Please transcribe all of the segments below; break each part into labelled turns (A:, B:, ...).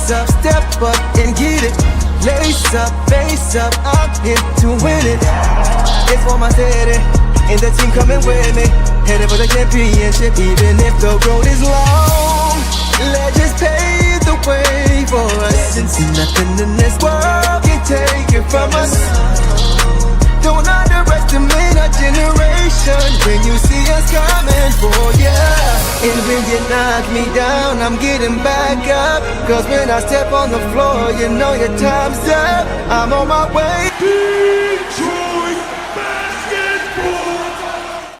A: Face up, step up and get it. Lace up, face up, I'm here to win it. It's for my city, and the team coming with me. Headed for the championship, even if the road is long. Legends pave the way for us. Nothing in this world can take it from us. Don't underestimate our generation when you see us coming for ya. And when you knock me down, I'm getting back up. Cause when I step on the floor, you know your time's up. I'm on my way. Detroit basketball.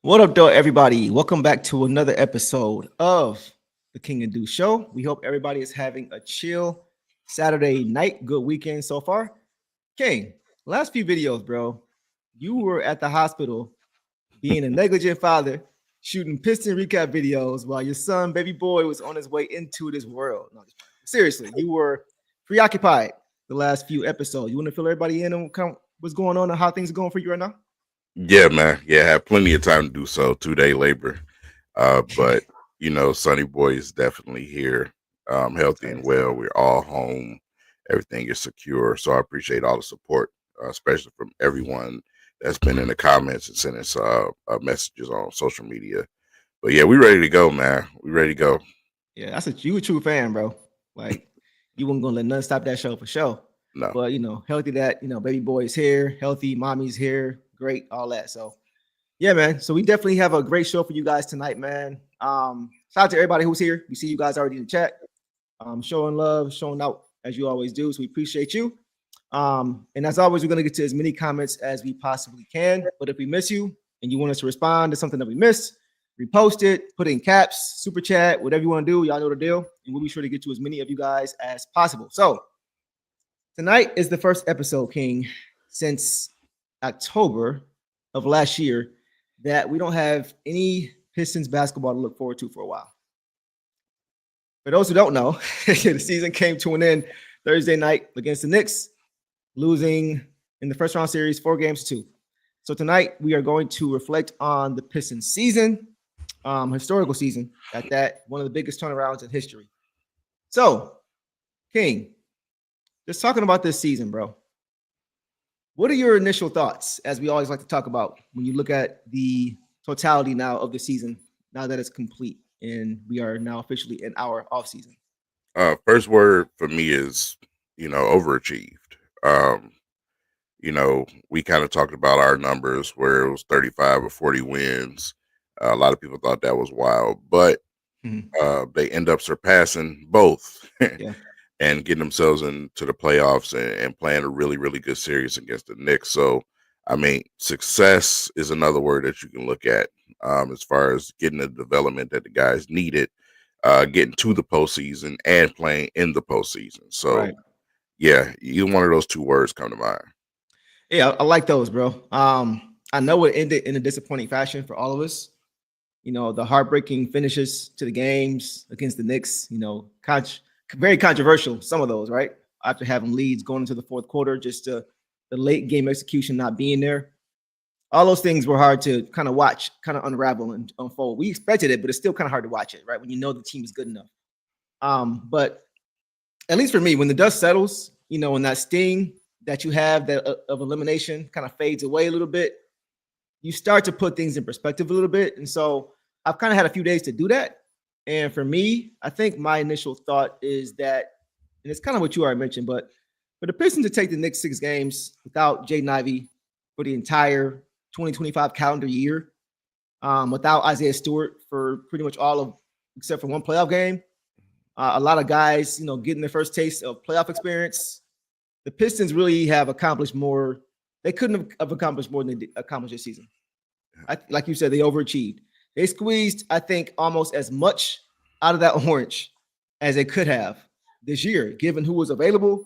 B: What up, though, everybody? Welcome back to another episode of the King and Do Show. We hope everybody is having a chill Saturday night. Good weekend so far. King, last few videos, bro, you were at the hospital being a negligent father, shooting Piston recap videos while your son, baby boy, was on his way into this world. No, seriously, you were preoccupied the last few episodes. You want to fill everybody in on what's going on and how things are going for you right now?
C: Yeah, man. Yeah, I have plenty of time to do so. 2-day labor. But, you know, Sonny Boy is definitely here, healthy and well. We're all home. Everything is secure. So I appreciate all the support, especially from everyone that's been in the comments and sending us messages on social media. But yeah, we're ready to go, man. We're ready to go.
B: Yeah, you a true fan, bro. Like, you weren't going to let nothing stop that show for sure.
C: No.
B: But, you know, healthy that, you know, baby boy is here, healthy, mommy's here, great, all that. So, yeah, man. So we definitely have a great show for you guys tonight, man. Shout out to everybody who's here. We see you guys already in the chat. Showing love, showing out as you always do. So we appreciate you. And as always, we're going to get to as many comments as we possibly can. But if we miss you and you want us to respond to something that we missed, repost it, put it in caps, super chat, whatever you want to do. Y'all know the deal. And we'll be sure to get to as many of you guys as possible. So tonight is the first episode, King, since October of last year that we don't have any Pistons basketball to look forward to for a while. For those who don't know, the season came to an end Thursday night against the Knicks, losing in the first round series 4-2. So tonight we are going to reflect on the Pistons season, historical season at that, one of the biggest turnarounds in history. So, King, just talking about this season, bro. What are your initial thoughts, as we always like to talk about, when you look at the totality now of the season, now that it's complete and we are now officially in our offseason?
C: First word for me is, you know, overachieved. You know, we kind of talked about our numbers where it was 35 or 40 wins. A lot of people thought that was wild, but they end up surpassing both.
B: Yeah.
C: And getting themselves into the playoffs and playing a really, really good series against the Knicks. So, I mean, success is another word that you can look at as far as getting the development that the guys needed, getting to the postseason and playing in the postseason. So, yeah, either one of those two words come to mind.
B: Yeah, I like those, bro. I know it ended in a disappointing fashion for all of us. You know, the heartbreaking finishes to the games against the Knicks, you know, very controversial, some of those, right? After having leads going into the fourth quarter, just the late game execution not being there. All those things were hard to kind of watch, kind of unravel and unfold. We expected it, but it's still kind of hard to watch it, right? When you know the team is good enough. But at least for me, when the dust settles, you know, and that sting that you have that of elimination kind of fades away a little bit, you start to put things in perspective a little bit. And so I've kind of had a few days to do that. And for me, I think my initial thought is that, and it's kind of what you already mentioned, but for the Pistons to take the next 6 games without Jaden Ivey for the entire 2025 calendar year, without Isaiah Stewart for pretty much all of, except for one playoff game, a lot of guys, you know, getting their first taste of playoff experience. The Pistons really have accomplished more. They couldn't have accomplished more than they accomplished this season. Like you said, they overachieved. They squeezed, I think, almost as much out of that orange as they could have this year, given who was available,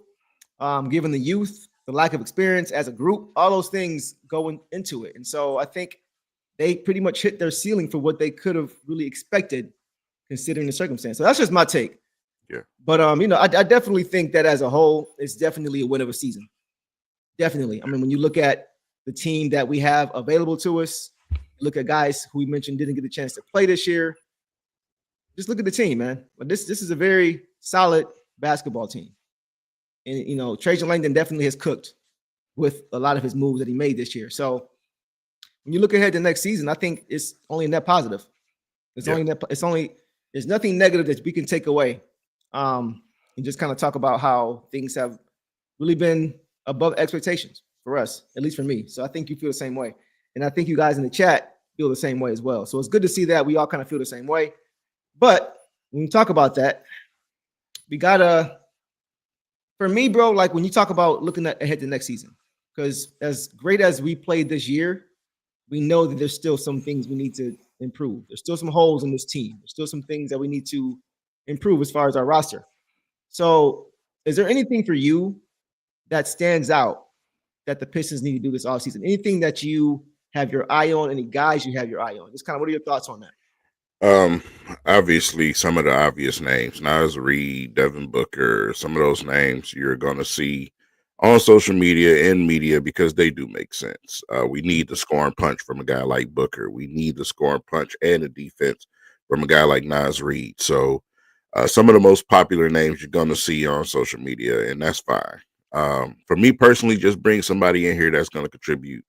B: given the youth, the lack of experience as a group, all those things going into it. And so I think they pretty much hit their ceiling for what they could have really expected considering the circumstance. So that's just my take.
C: Yeah.
B: But, you know, I definitely think that as a whole, it's definitely a win of a season. Definitely. I mean, when you look at the team that we have available to us, look at guys who we mentioned didn't get the chance to play this year. just look at the team, man. But this is a very solid basketball team. And, you know, Trajan Langdon definitely has cooked with a lot of his moves that he made this year. So when you look ahead to next season, I think it's only a net positive. There's nothing negative that we can take away. And just kind of talk about how things have really been above expectations for us, at least for me. So I think you feel the same way. And I think you guys in the chat feel the same way as well. So it's good to see that we all kind of feel the same way. But when you talk about that, we gotta, for me, bro, like when you talk about looking ahead to next season, because as great as we played this year, we know that there's still some things we need to improve. There's still some holes in this team. There's still some things that we need to improve as far as our roster. So is there anything for you that stands out that the Pistons need to do this offseason? Anything that you have your eye on, any guys you have your eye on? Just kind of what are your thoughts on that?
C: Obviously some of the obvious names, Naz Reid, Devin Booker, some of those names you're going to see on social media and media because they do make sense. We need the scoring punch from a guy like Booker. We need the scoring punch and the defense from a guy like Naz Reid. So some of the most popular names you're going to see on social media, and that's fine. For me personally, just bring somebody in here that's going to contribute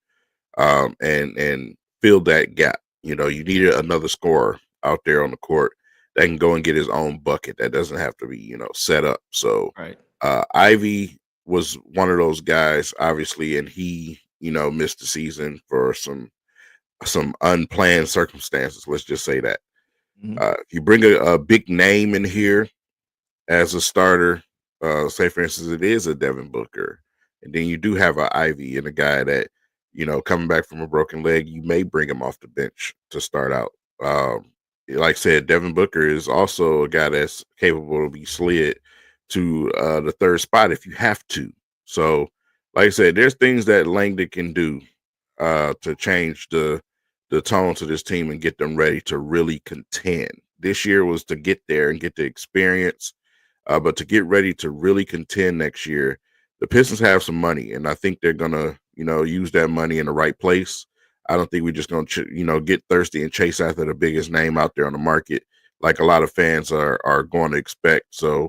C: and fill that gap. You know, you needed another scorer out there on the court that can go and get his own bucket. That doesn't have to be, you know, set up. So
B: right.
C: Ivy was one of those guys, obviously, and he, you know, missed the season for some unplanned circumstances. Let's just say that. If you bring a big name in here as a starter, say for instance, it is a Devin Booker, and then you do have an Ivy and a guy that, you know, coming back from a broken leg, you may bring him off the bench to start out. Like I said, Devin Booker is also a guy that's capable to be slid to the third spot if you have to. So, like I said, there's things that Langdon can do to change the tone to this team and get them ready to really contend. This year was to get there and get the experience, but to get ready to really contend next year, the Pistons have some money, and I think they're gonna, you know, use that money in the right place. I don't think we're just going to, you know, get thirsty and chase after the biggest name out there on the market like a lot of fans are going to expect. So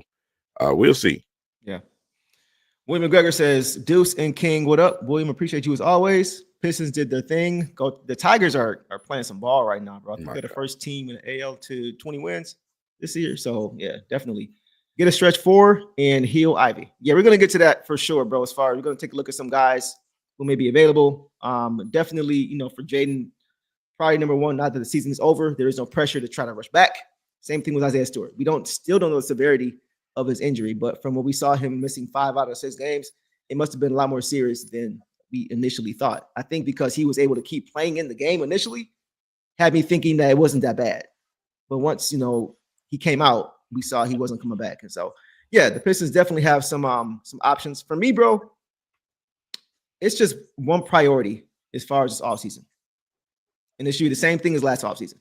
C: we'll see.
B: Yeah. William McGregor says, Deuce and King, what up? William, appreciate you as always. Pistons did their thing. The Tigers are playing some ball right now, bro. I think they're the first team in the AL to 20 wins this year. So, yeah, definitely get a stretch 4 and heal Ivy. Yeah, we're going to get to that for sure, bro. As far as we're going to take a look at some guys who may be available. Definitely, you know, for Jaden, probably number one, not that the season is over. There is no pressure to try to rush back. Same thing with Isaiah Stewart. We still don't know the severity of his injury, but from what we saw him missing 5 out of 6 games, it must have been a lot more serious than we initially thought. I think because he was able to keep playing in the game initially, had me thinking that it wasn't that bad. But once, you know, he came out, we saw he wasn't coming back. And so, yeah, the Pistons definitely have some options. For me, bro, it's just one priority as far as this offseason. And it should be the same thing as last offseason.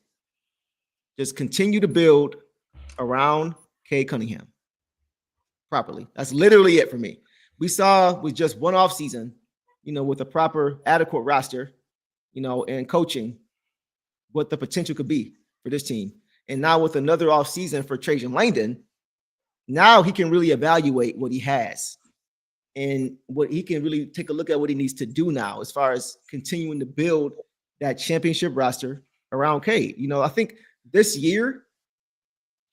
B: Just continue to build around Cade Cunningham properly. That's literally it for me. We saw with just one offseason, you know, with a proper, adequate roster, you know, and coaching, what the potential could be for this team. And now with another offseason for Trajan Langdon, now he can really evaluate what he has. And what he can really take a look at what he needs to do now as far as continuing to build that championship roster around Cade. You know, I think this year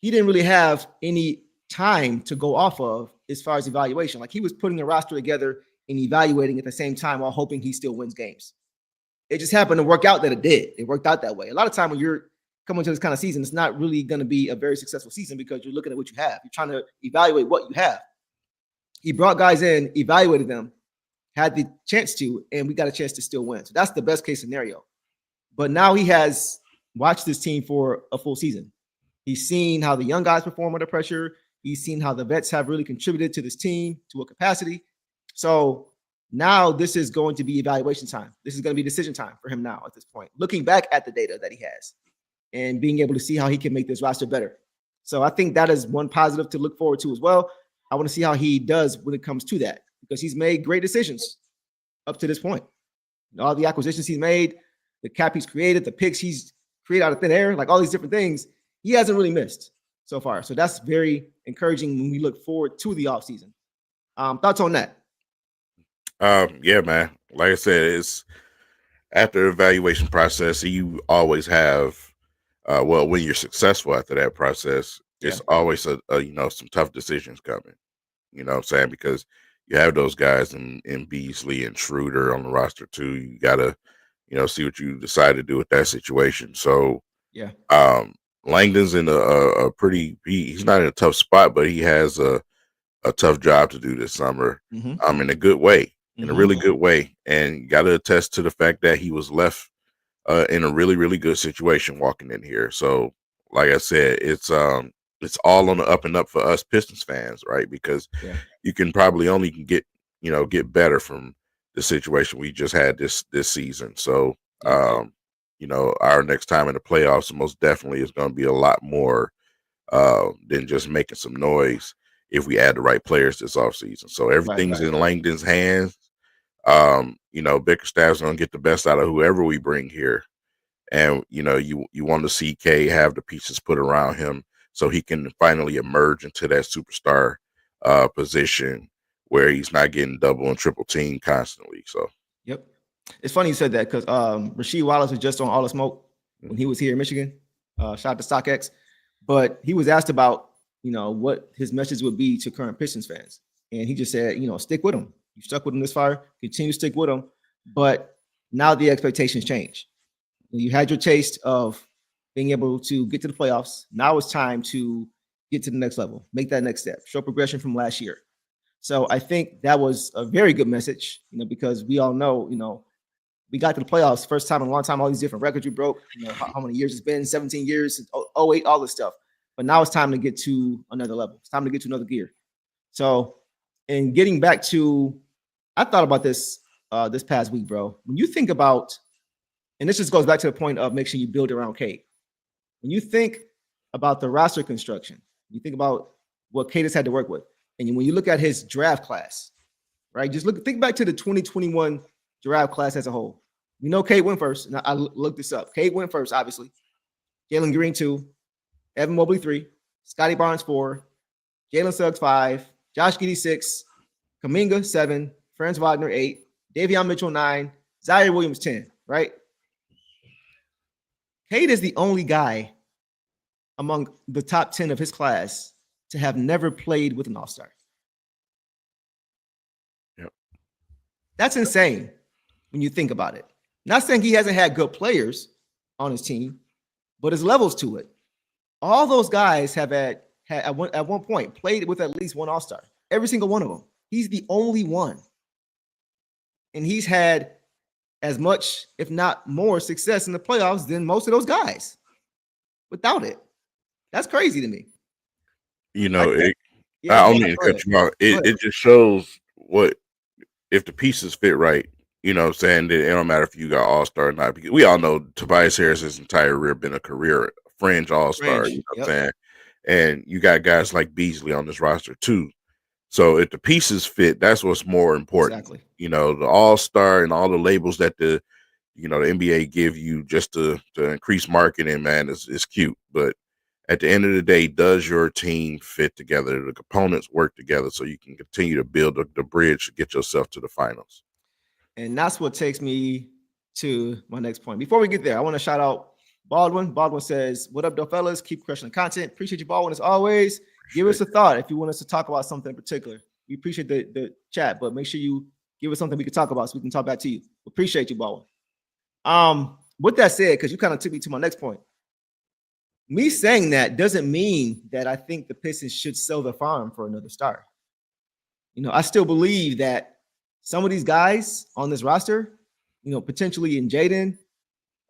B: he didn't really have any time to go off of as far as evaluation. Like he was putting the roster together and evaluating at the same time while hoping he still wins games. It just happened to work out that it did. It worked out that way. A lot of time when you're coming to this kind of season, it's not really going to be a very successful season because you're looking at what you have. You're trying to evaluate what you have. He brought guys in, evaluated them, had the chance to, and we got a chance to still win. So that's the best case scenario. But now he has watched this team for a full season. He's seen how the young guys perform under pressure. He's seen how the vets have really contributed to this team to a capacity. So now this is going to be evaluation time. This is going to be decision time for him now at this point, looking back at the data that he has and being able to see how he can make this roster better. So I think that is one positive to look forward to as well. I want to see how he does when it comes to that because he's made great decisions up to this point. All the acquisitions he's made, the cap he's created, the picks he's created out of thin air, like all these different things. he hasn't really missed so far. So that's very encouraging when we look forward to the offseason. Thoughts on that?
C: Yeah, man. Like I said, it's after the evaluation process, you always have, well, when you're successful after that process,
B: Yeah.
C: it's always some tough decisions coming. You know what I'm saying? Because you have those guys in Beasley and Schroeder on the roster too. You gotta, see what you decide to do with that situation. So,
B: Yeah.
C: Langdon's in a pretty. He's not in a tough spot, but he has a tough job to do this summer. In a good way, in a really good way, and got to attest to the fact that he was left in a really, really good situation walking in here. So, like I said, it's all on the up and up for us Pistons fans, right? Because you can probably only get better from the situation we just had this season. So, our next time in the playoffs most definitely is going to be a lot more than just making some noise if we add the right players this offseason. So everything's in Langdon's hands. Bickerstaff's going to get the best out of whoever we bring here. And, you want to see Cade have the pieces put around him so he can finally emerge into that superstar position where he's not getting double and triple team constantly. So,
B: yep. It's funny you said that because Rasheed Wallace was just on All the Smoke when he was here in Michigan. Shout out to StockX. But he was asked about, what his message would be to current Pistons fans. And he just said, stick with him. You stuck with him this far, continue to stick with him. But now the expectations change. You had your taste of being able to get to the playoffs. Now it's time to get to the next level, make that next step, show progression from last year. So I think that was a very good message, because we all know, we got to the playoffs first time in a long time, all these different records you broke, how many years it's been, 17 years, since 08, all this stuff. But now it's time to get to another level. It's time to get to another gear. So, and getting back to, I thought about this this past week, bro. When you think about, and this just goes back to the point of making sure you build around Cade. When you think about the roster construction, you think about what Cade has had to work with. And when you look at his draft class, right? Think back to the 2021 draft class as a whole. We know Cade went first. And I looked this up. Cade went first, obviously. Jalen Green 2, Evan Mobley 3, Scotty Barnes 4, Jalen Suggs 5, Josh Giddey 6, Kuminga 7, Franz Wagner 8, Davion Mitchell 9, Zaire Williams 10, right? Cade is the only guy among the top 10 of his class to have never played with an all-star.
C: Yep.
B: That's insane when you think about it. Not saying he hasn't had good players on his team, but his levels to it. All those guys have at one point played with at least one all-star. Every single one of them. He's the only one. And he's had as much, if not more, success in the playoffs than most of those guys. Without it. That's crazy to me.
C: I don't mean to cut you off. It just shows what, if the pieces fit right, you know what I'm saying, it don't matter if you got all-star or not. Because we all know Tobias Harris' his entire career been a career fringe all-star, you know what I'm saying? And you got guys like Beasley on this roster too. So if the pieces fit, that's what's more important.
B: Exactly.
C: The all-star and all the labels that the NBA give you just to increase marketing, man, is cute. But at the end of the day, does your team fit together? The components work together so you can continue to build the bridge to get yourself to the finals.
B: And that's what takes me to my next point. Before we get there, I want to shout out Baldwin. Baldwin says, "What up, though, fellas? Keep crushing the content. Appreciate you, Baldwin, as always. Give us a thought if you want us to talk about something in particular. We appreciate the chat, but make sure you give us something we can talk about so we can talk back to you. Appreciate you, Baldwin. With that said, because you kind of took me to my next point. Me saying that doesn't mean that I think the Pistons should sell the farm for another star. I still believe that some of these guys on this roster, potentially in Jaden,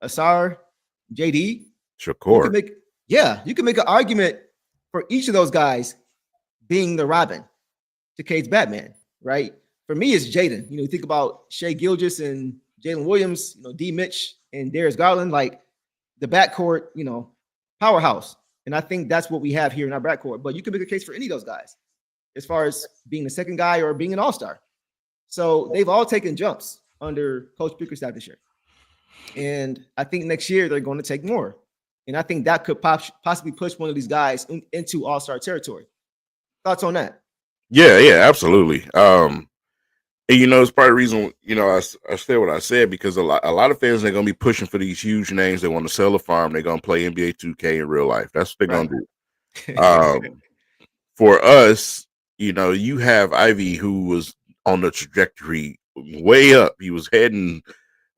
B: Asar, JD,
C: Shakur.
B: You can make an argument for each of those guys being the Robin to Cade's Batman, right? For me, it's Jaden. You think about Shai Gilgeous and Jalen Williams, D. Mitch and Darius Garland, like the backcourt, powerhouse. And I think that's what we have here in our backcourt. But you can make a case for any of those guys as far as being the second guy or being an all-star. So they've all taken jumps under Coach Bickerstaff this year. And I think next year they're going to take more. And I think that could possibly push one of these guys into all-star territory. Thoughts on that?
C: Yeah, absolutely. And it's part of the reason, I said what I said, because a lot of fans are going to be pushing for these huge names. They want to sell a farm. They're going to play NBA 2K in real life. That's what they're going to do. For us, you have Ivy, who was on the trajectory way up. He was heading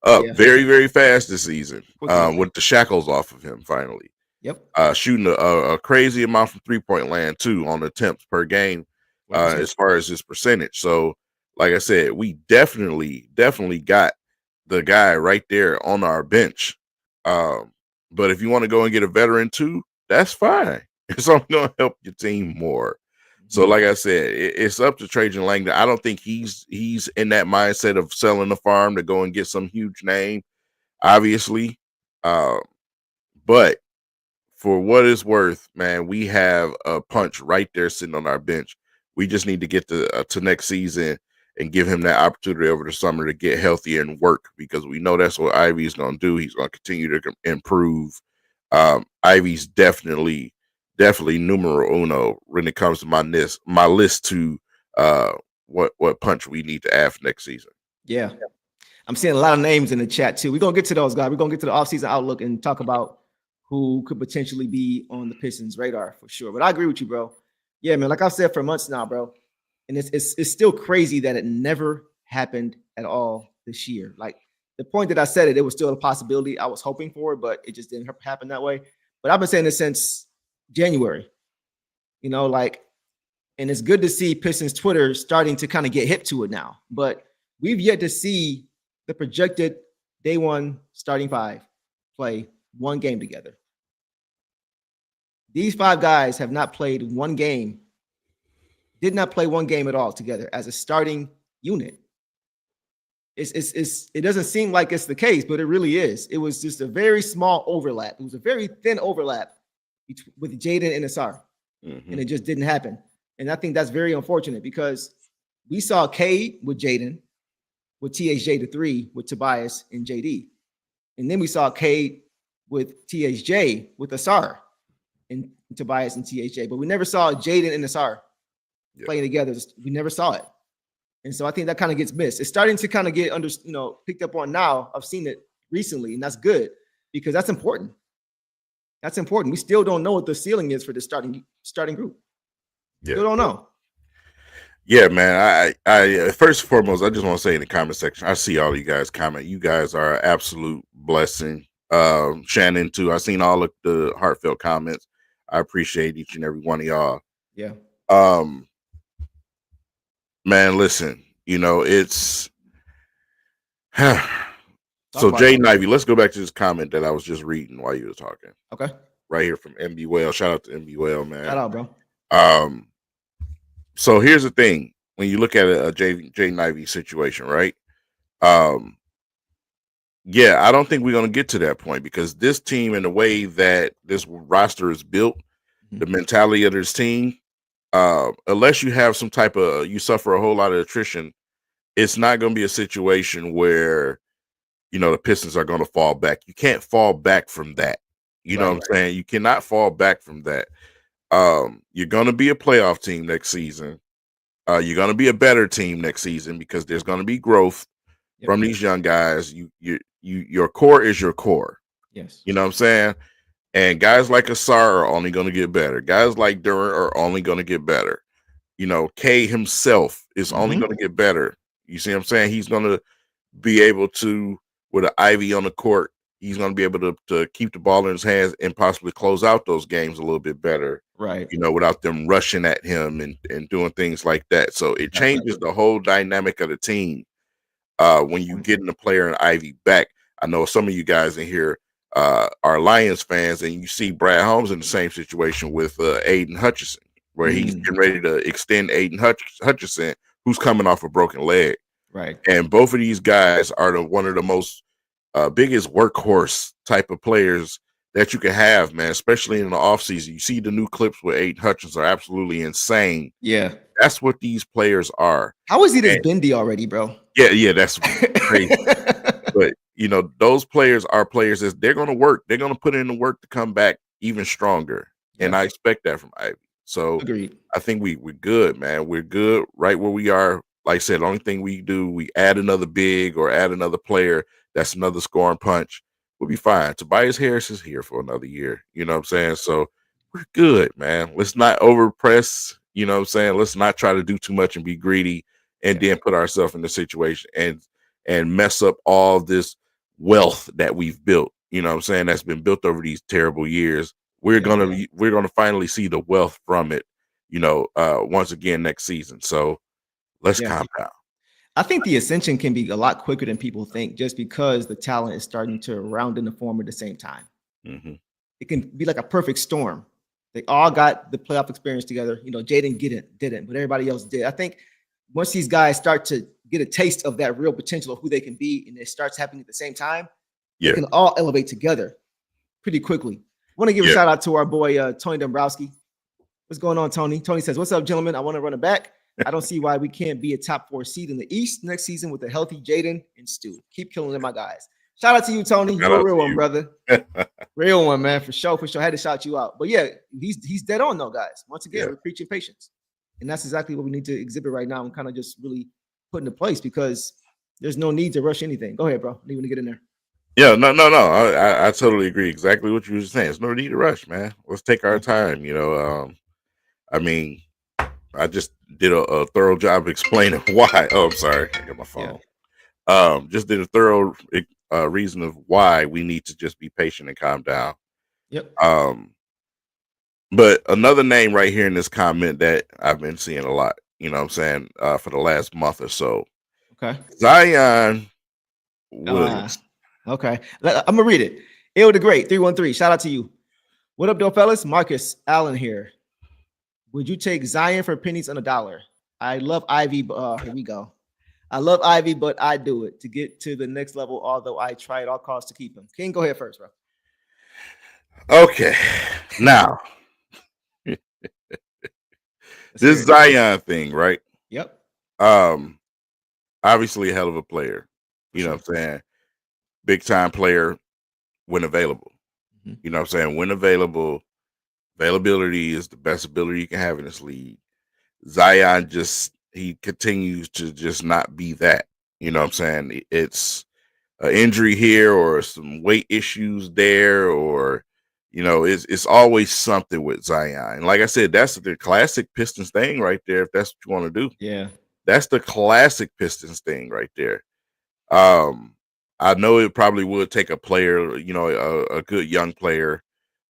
C: up very, very fast this season with the shackles off of him finally.
B: Yep.
C: Shooting a crazy amount from three-point land, too, on attempts per game as far as his percentage. So, like I said, we definitely got the guy right there on our bench. But if you want to go and get a veteran, too, that's fine. It's only going to help your team more. So, like I said, it's up to Trajan Langdon. I don't think he's in that mindset of selling the farm to go and get some huge name, obviously. But for what it's worth, man, we have a punch right there sitting on our bench. We just need to get to next season and give him that opportunity over the summer to get healthy and work, because we know that's what Ivy's going to do. He's going to continue to improve. Ivy's definitely numero uno when it comes to my list to what punch we need to add for next season.
B: Yeah. I'm seeing a lot of names in the chat too. We're going to get to those guys. We're going to get to the offseason outlook and talk about who could potentially be on the Pistons radar for sure. But I agree with you, bro. Yeah, man, like I've said for months now, bro. And it's still crazy that it never happened at all this year. Like the point that I said it was still a possibility. I was hoping for it, but it just didn't happen that way. But I've been saying this since January, and it's good to see Pistons Twitter starting to kind of get hip to it now. But we've yet to see the projected day one starting five play one game together. These five guys have not played one game, did not play one game at all together as a starting unit. It doesn't seem like it's the case, but it really is. It was just a very small overlap. It was a very thin overlap with Jaden and Asar, and it just didn't happen. And I think that's very unfortunate, because we saw Cade with Jaden, with THJ to 3 with Tobias and JD. And then we saw Cade with THJ with Asar and Tobias and THJ. But we never saw Jaden and Asar playing together. We never saw it. And so I think that kind of gets missed. It's starting to kind of get picked up on now. I've seen it recently, and that's good, because that's important. That's important. We still don't know what the ceiling is for the starting group. Still don't know.
C: Yeah, man. I first and foremost, I just want to say in the comment section, I see all you guys comment. You guys are an absolute blessing. Shannon too. I've seen all of the heartfelt comments. I appreciate each and every one of y'all.
B: Yeah.
C: Man, listen, it's so Jaden Ivey. Let's go back to this comment that I was just reading while you were talking.
B: Okay.
C: Right here from MB Well. Shout out to MB Well, man.
B: Shout out, bro.
C: So here's the thing: when you look at a Jaden Ivey situation, right? Yeah, I don't think we're going to get to that point, because this team, and the way that this roster is built, the mentality of this team, unless you have some type of, you suffer a whole lot of attrition, it's not going to be a situation where, the Pistons are going to fall back. You can't fall back from that. You know what I'm saying? You cannot fall back from that. You're going to be a playoff team next season. You're going to be a better team next season, because there's going to be growth from these young guys. Your core is your core.
B: Yes.
C: You know what I'm saying? And guys like Asar are only going to get better. Guys like Duran are only going to get better. K himself is only going to get better. You see what I'm saying? He's going to be able to, with an Ivy on the court, he's going to be able to keep the ball in his hands and possibly close out those games a little bit better.
B: Right.
C: Without them rushing at him and doing things like that. So it changes the whole dynamic of the team when you get in a player and Ivy back. I know some of you guys in here are Lions fans, and you see Brad Holmes in the same situation with Aiden Hutchinson, where he's getting ready to extend Aiden Hutchinson, who's coming off a broken leg.
B: Right.
C: And both of these guys are one of the most biggest workhorse type of players that you can have, man, especially in the offseason. You see the new clips with Aiden Hutchinson are absolutely insane.
B: Yeah.
C: That's what these players are.
B: How is he this bendy already, bro?
C: Yeah, that's crazy. But you know, those players are players that they're going to work. They're going to put in the work to come back even stronger.
B: Yeah.
C: And I expect that from Ivy. So
B: Agreed.
C: I think we're good, man. We're good right where we are. Like I said, the only thing we do, we add another big or add another player. That's another scoring punch. We'll be fine. Tobias Harris is here for another year. You know what I'm saying? So we're good, man. Let's not overpress. You know what I'm saying? Let's not try to do too much and be greedy and then put ourselves in the situation and mess up all this wealth that we've built. You know what I'm saying? That's been built over these terrible years. We're gonna finally see the wealth from it, you know, once again next season. So let's compound.
B: I think the ascension can be a lot quicker than people think, just because the talent is starting to round in the form at the same time.
C: Mm-hmm.
B: It can be like a perfect storm. They all got the playoff experience together. You know, Jaden didn't, but everybody else did. I think once these guys start to get a taste of that real potential of who they can be, and it starts happening at the same time, they can all elevate together pretty quickly. I want to give a shout out to our boy Tony Dombrowski. What's going on, Tony? Tony says, "What's up, gentlemen? I want to run it back. I don't see why we can't be a top 4 seed in the East next season with a healthy Jaden and Stu. Keep killing them, my guys." Shout out to you, Tony. You're a real one, brother. Real one, man, for sure. For sure. I had to shout you out. But yeah, he's dead on, though, guys. Once again, we're preaching patience. And that's exactly what we need to exhibit right now and kind of just really put into place, because there's no need to rush anything. Go ahead, bro. I need to get in there.
C: Yeah, no. I totally agree. Exactly what you were saying. There's no need to rush, man. Let's take our time. You know, I mean, I just did a thorough job explaining why. Oh, I'm sorry. I got my phone. Just did a thorough reason of why we need to just be patient and calm down.
B: Yep.
C: But another name right here in this comment that I've been seeing a lot, you know what I'm saying, for the last month or so.
B: Okay.
C: Zion Williams.
B: Okay. I'm going to read it. Ill the Great, 313. Shout out to you. What up, though, fellas? Marcus Allen here. Would you take Zion for pennies on a dollar? I love Ivy, but here we go. I love Ivy, but I do it to get to the next level, although I try at all costs to keep him. King, go ahead first, bro.
C: Okay. Now, this Zion thing, right?
B: Yep.
C: Obviously a hell of a player. You know what I'm saying? Big time player when available. Mm-hmm. You know what I'm saying? When available, availability is the best ability you can have in this league. Zion he continues to just not be that. You know what I'm saying? It's an injury here or some weight issues there, or you know, it's always something with Zion. And like I said, that's the classic Pistons thing right there. If that's what you want to do,
B: yeah,
C: that's the classic Pistons thing right there. I know it probably would take a player, you know, a good young player,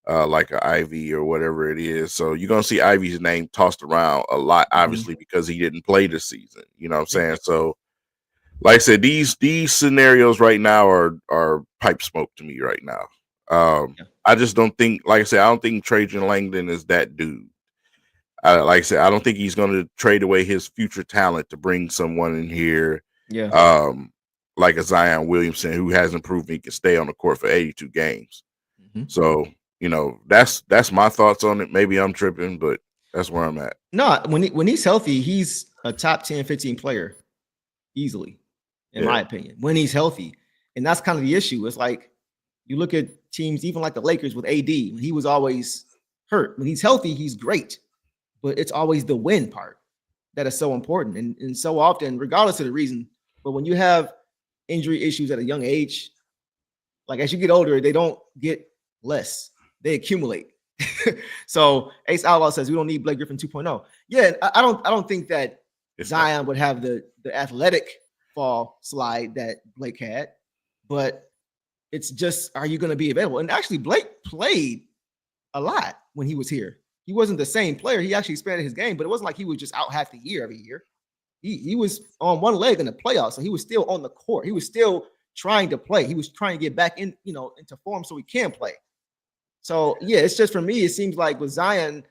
C: like an Ivy or whatever it is. So you're gonna see Ivy's name tossed around a lot, obviously, because he didn't play this season. You know what I'm saying? So, like I said, these scenarios right now are pipe smoke to me right now. I just don't think, like I said, I don't think Trajan Langdon is that dude. Like I said, I don't think he's going to trade away his future talent to bring someone in here.
B: Yeah.
C: Like a Zion Williamson, who hasn't proven he can stay on the court for 82 games. Mm-hmm. So, you know, that's my thoughts on it. Maybe I'm tripping, but that's where I'm at.
B: No, when he's healthy, he's a top 10, 15 player easily, in my opinion, when he's healthy. And that's kind of the issue. It's like you look at teams, even like the Lakers with AD, when he was always hurt. When he's healthy, he's great. But it's always the win part that is so important. And so often, regardless of the reason, but when you have injury issues at a young age, like as you get older, they don't get less, they accumulate. So Ace Outlaw says we don't need Blake Griffin 2.0. Yeah, I don't think that Zion would have the athletic fall slide that Blake had, but it's just, are you going to be available? And actually, Blake played a lot when he was here. He wasn't the same player. He actually expanded his game, but it wasn't like he was just out half the year every year. He was on one leg in the playoffs, so he was still on the court. He was still trying to play. He was trying to get back in, into form so he can play. So yeah, it's just, for me, it seems like with Zion,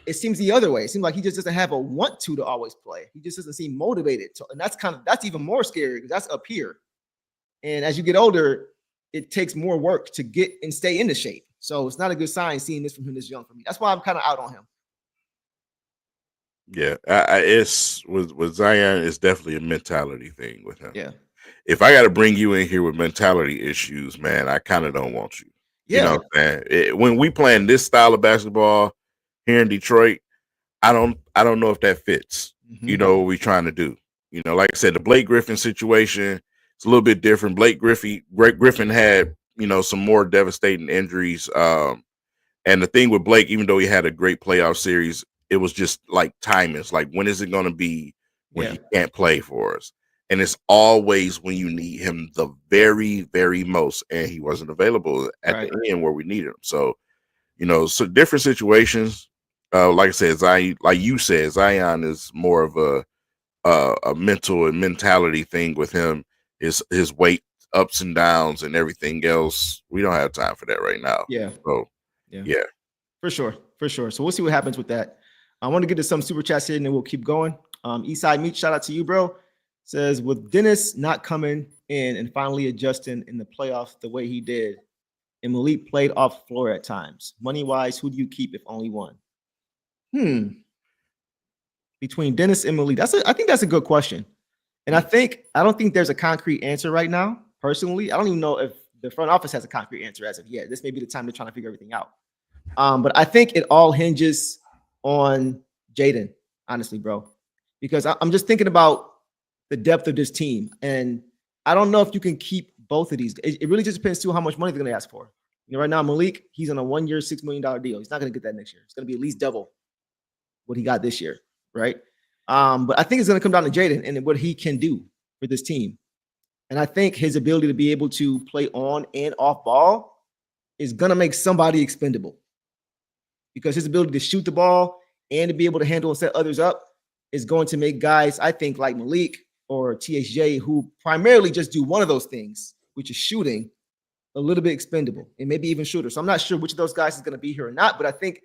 B: it seems the other way. It seems like he just doesn't have a want to always play. He just doesn't seem motivated. And that's even more scary because that's up here. And as you get older, it takes more work to get and stay into shape. So it's not a good sign seeing this from him this young for me. That's why I'm kind of out on him.
C: Yeah, it's with Zion, it's definitely a mentality thing with him.
B: Yeah.
C: if I got to bring you in here with mentality issues, man, I kind of don't want you.
B: Yeah.
C: You know what I'm saying? When we playing this style of basketball here in Detroit, I don't know if that fits. You know what we're trying to do. You know, like I said, the Blake Griffin situation, it's a little bit different. Blake Griffin had, some more devastating injuries. And the thing with Blake, even though he had a great playoff series, it was just like timing. It's like, when is it going to be when he can't play for us? And it's always when you need him the very, very most. And he wasn't available at the end where we needed him. So, so different situations. Like I said, like you said, Zion is more of a mental and mentality thing with him. His weight ups and downs and everything else. We don't have time for that right now.
B: Yeah.
C: So yeah.
B: For sure. So we'll see what happens with that. I want to get to some super chats here and then we'll keep going. Eastside Meat, shout out to you, bro. Says, with Dennis not coming in and finally adjusting in the playoffs the way he did, and Malik played off floor at times, money-wise, who do you keep if only one? Between Dennis and Malik, I think that's a good question. And I don't think there's a concrete answer right now. Personally, I don't even know if the front office has a concrete answer as of yet. This may be the time they're trying to figure everything out. But I think it all hinges on Jaden, honestly, bro, because I'm just thinking about the depth of this team. And I don't know if you can keep both of these. It really just depends too how much money they're going to ask for. Right now, Malik, he's on a 1 year, $6 million deal. He's not going to get that next year. It's going to be at least double what he got this year, right? But I think it's going to come down to Jaden and what he can do for this team. And I think his ability to be able to play on and off ball is going to make somebody expendable, because his ability to shoot the ball and to be able to handle and set others up is going to make guys, I think, like Malik or THJ, who primarily just do one of those things, which is shooting, a little bit expendable and maybe even shooter. So I'm not sure which of those guys is going to be here or not, but I think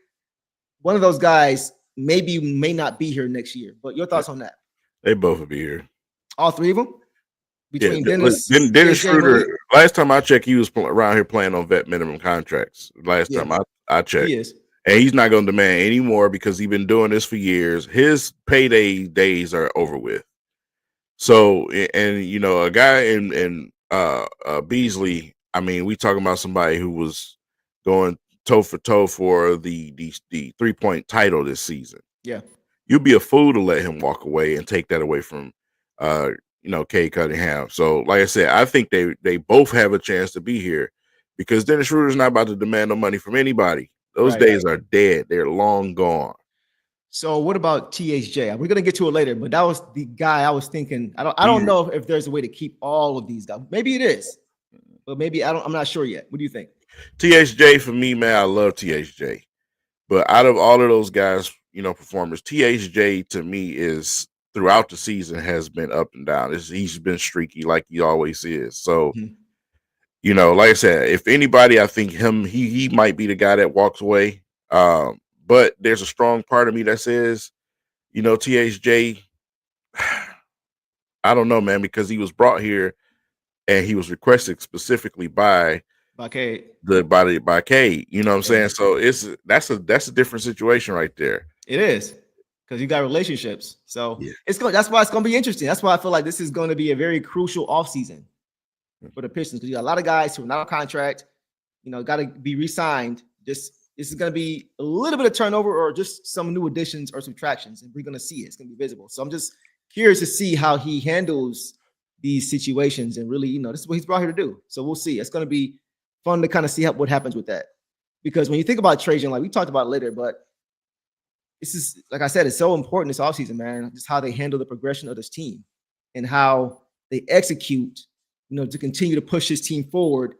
B: one of those guys may not be here next year. But your thoughts on that?
C: They both will be here.
B: All three of them? Between
C: Dennis
B: THJ
C: Schroeder, last time I checked, he was around here playing on vet minimum contracts. Last time I checked. He is. And he's not going to demand any more because he's been doing this for years. His payday days are over with. So, and a guy in Beasley, I mean, we talking about somebody who was going toe for toe for the 3-point title this season.
B: Yeah.
C: You'd be a fool to let him walk away and take that away from Cade Cunningham. So, like I said, I think they both have a chance to be here, because Dennis Schroeder's not about to demand no money from anybody. Those days are dead. They're long gone.
B: So what about THJ? We're gonna get to it later, but that was the guy I was thinking. I don't know if there's a way to keep all of these guys. Maybe it is, but maybe I'm not sure yet. What do you think?
C: THJ, for me, man, I love THJ. But out of all of those guys, performers, THJ to me is, throughout the season, has been up and down. He's been streaky like he always is. So, like I said, if anybody, I think he might be the guy that walks away. But there's a strong part of me that says, THJ, I don't know, man, because he was brought here and he was requested specifically by
B: Cade.
C: By Cade. You know what I'm saying? So that's a different situation right there.
B: It is, because you got relationships. So that's why it's gonna be interesting. That's why I feel like this is going to be a very crucial offseason for the Pistons, because you got a lot of guys who are not on contract, got to be re-signed. This is going to be a little bit of turnover or just some new additions or subtractions, and we're going to see it. It's going to be visible. So I'm just curious to see how he handles these situations, and really, this is what he's brought here to do. So we'll see. It's going to be fun to kind of see what happens with that, because when you think about Trajan, like we talked about later, but this is, like I said, it's so important this offseason, man, just how they handle the progression of this team and how they execute, to continue to push this team forward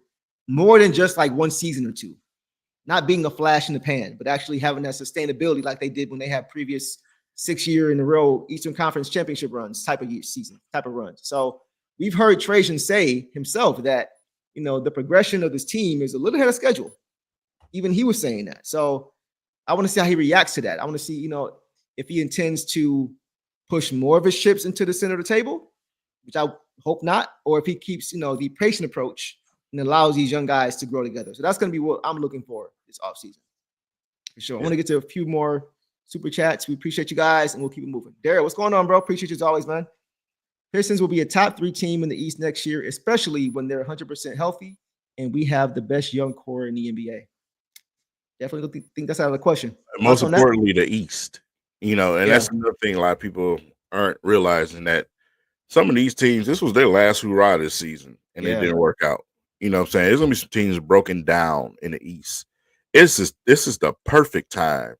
B: more than just like one season or two. Not being a flash in the pan, but actually having that sustainability like they did when they had previous 6 year in a row Eastern Conference championship runs type of runs. So we've heard Trajan say himself that, the progression of this team is a little ahead of schedule. Even he was saying that. So I want to see how he reacts to that. I want to see, if he intends to push more of his chips into the center of the table, which I hope not, or if he keeps, the patient approach and allows these young guys to grow together. So that's going to be what I'm looking for this offseason. For sure. I want to get to a few more super chats. We appreciate you guys, and we'll keep it moving. Darryl, what's going on, bro? Appreciate you as always, man. Pistons will be a top 3 team in the East next year, especially when they're 100% healthy and we have the best young core in the NBA. Definitely think that's out of the question.
C: Most importantly, the East. And that's another thing a lot of people aren't realizing, that some of these teams, this was their last hurrah this season, and it didn't work out. You know what I'm saying? There's gonna be some teams broken down in the East. This is the perfect time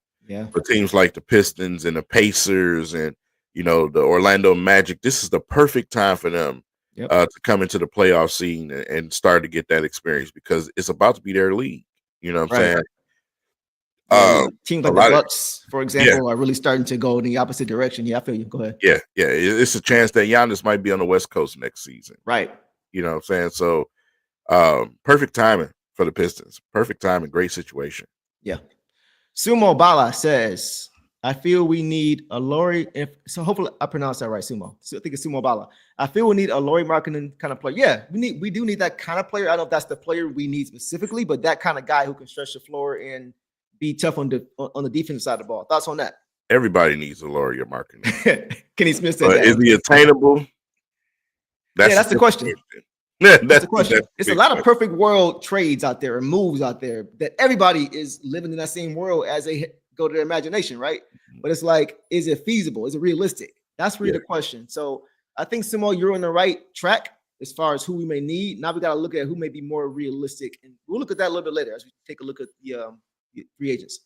C: for teams like the Pistons and the Pacers and the Orlando Magic. This is the perfect time for them to come into the playoff scene and start to get that experience, because it's about to be their league. You know what I'm saying?
B: Teams like the Bucks, for example, are really starting to go in the opposite direction. Yeah, I feel you. Go ahead.
C: Yeah. It's a chance that Giannis might be on the West Coast next season.
B: Right.
C: You know what I'm saying? So perfect timing for the Pistons. Perfect timing. Great situation.
B: Yeah. Sumo Bala says, I feel we need a Laurie. So hopefully I pronounced that right, Sumo. So I think it's Sumo Bala. I feel we need a Laurie Markkinen kind of player. Yeah, we do need that kind of player. I don't know if that's the player we need specifically, but that kind of guy who can stretch the floor and be tough on the defensive side of the ball. Thoughts on that?
C: Everybody needs a Laurie Markkinen.
B: Kenny Smith said that.
C: Is he attainable?
B: That's the question. That's the question. It's a lot of perfect world trades out there and moves out there that everybody is living in that same world as they go to their imagination, right? But it's like, is it feasible? Is it realistic? That's really the question. So I think, Sumo, you're on the right track as far as who we may need. Now we got to look at who may be more realistic, and we'll look at that a little bit later as we take a look at the free agents.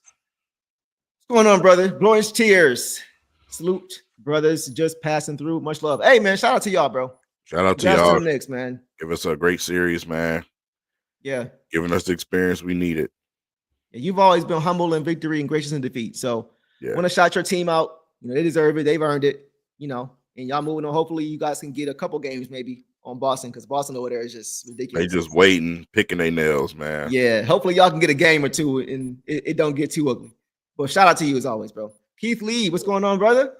B: What's going on, brother? Glorious tears. Salute, brothers, just passing through. Much love. Hey, man, shout out to y'all, bro.
C: Shout out to y'all.
B: Knicks, man.
C: Give us a great series, man.
B: Yeah.
C: Giving us the experience we needed.
B: Yeah, you've always been humble in victory and gracious in defeat. So want to shout your team out. They deserve it. They've earned it, and y'all moving on. Hopefully you guys can get a couple games maybe on Boston, because Boston over there is just ridiculous.
C: They just waiting, picking their nails, man.
B: Yeah, hopefully y'all can get a game or two and it don't get too ugly. But shout out to you as always, bro. Keith Lee, what's going on, brother?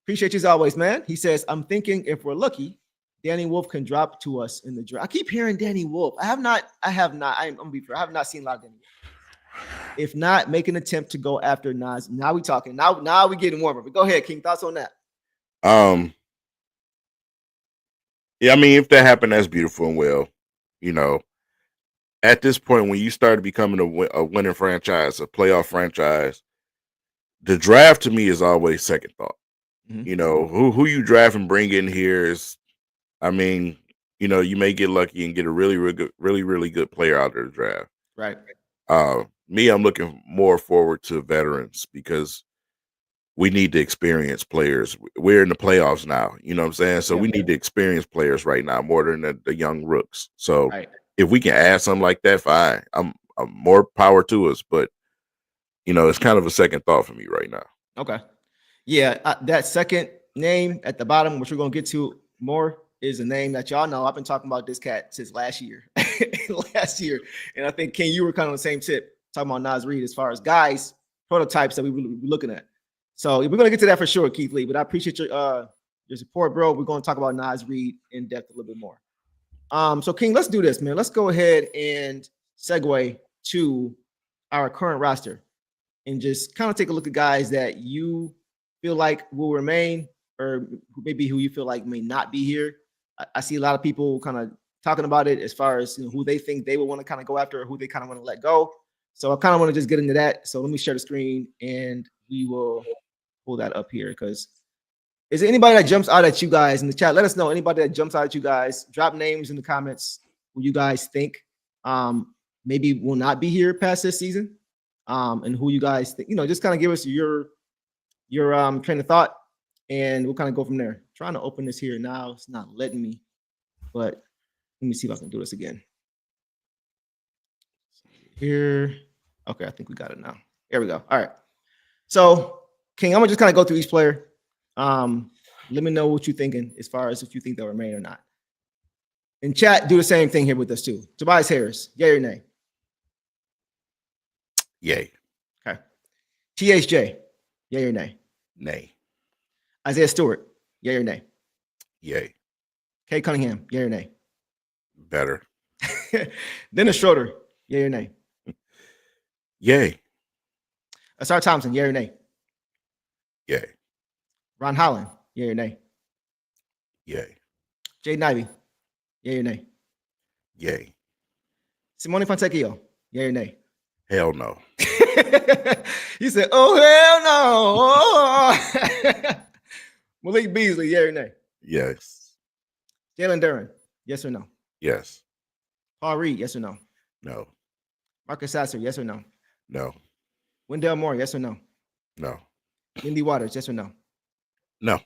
B: Appreciate you as always, man. He says, I'm thinking if we're lucky, Danny Wolf can drop to us in the draft. I keep hearing Danny Wolf. I'm gonna be fair. I have not seen a lot of Danny Wolf. If not, make an attempt to go after Naz. Now we talking. Now we getting warmer. But go ahead, King. Thoughts on that?
C: Yeah, I mean, if that happened, that's beautiful and well. At this point, when you start becoming a winning franchise, a playoff franchise, the draft to me is always second thought. Mm-hmm. Who you draft and bring in here is, I mean, you may get lucky and get a really, really good player out of the draft.
B: Right.
C: Me, I'm looking more forward to veterans, because we need to experience players. We're in the playoffs now, you know what I'm saying? So we need to experience players right now more than the young rooks. So if we can add something like that, fine. I'm more power to us, but it's kind of a second thought for me right now.
B: Okay. Yeah, that second name at the bottom, which we're going to get to more, is a name that y'all know. I've been talking about this cat since last year. And I think, Ken, you were kind of on the same tip, talking about Naz Reid as far as guys, prototypes that we will be looking at. So we're going to get to that for sure, Keith Lee, but I appreciate your support, bro. We're going to talk about Naz Reid in depth a little bit more. So, King, let's do this, man. Let's go ahead and segue to our current roster and just kind of take a look at guys that you feel like will remain, or maybe who you feel like may not be here. I see a lot of people kind of talking about it as far as who they think they will want to kind of go after, or who they kind of want to let go. So I kind of want to just get into that. So let me share the screen and we will pull that up here. Because is there anybody that jumps out at you guys in the chat? Let us know. Anybody that jumps out at you guys, drop names in the comments who you guys think maybe will not be here past this season, and who you guys think, just kind of give us your train of thought, and we'll kind of go from there. Trying to open this here now. It's not letting me, but let me see if I can do this again. Here. Okay, I think we got it now. There we go. All right. So, King, I'm going to just kind of go through each player. Let me know what you're thinking as far as if you think they'll remain or not. In chat, do the same thing here with us too. Tobias Harris, yay or nay?
C: Yay.
B: Okay. THJ, yay or nay?
C: Nay.
B: Isaiah Stewart, yay or nay?
C: Yay.
B: Cade Cunningham, yay or nay?
C: Better.
B: Dennis Schroeder, yay or nay?
C: Yay.
B: Asar Thompson, yay or nay?
C: Yay.
B: Ron Holland, yay or nay?
C: Yay.
B: Jaden Ivey, yay or nay?
C: Yay.
B: Simone Fontecchio, yay or nay?
C: Hell no.
B: You said, oh, hell no. Malik Beasley, yay or nay?
C: Yes.
B: Jalen Duren, yes or no?
C: Yes.
B: Paul Reed, yes or no?
C: No.
B: Marcus Sasser, yes or no?
C: No.
B: Wendell Moore, yes or no?
C: No.
B: Lindy Waters, yes or no?
C: No.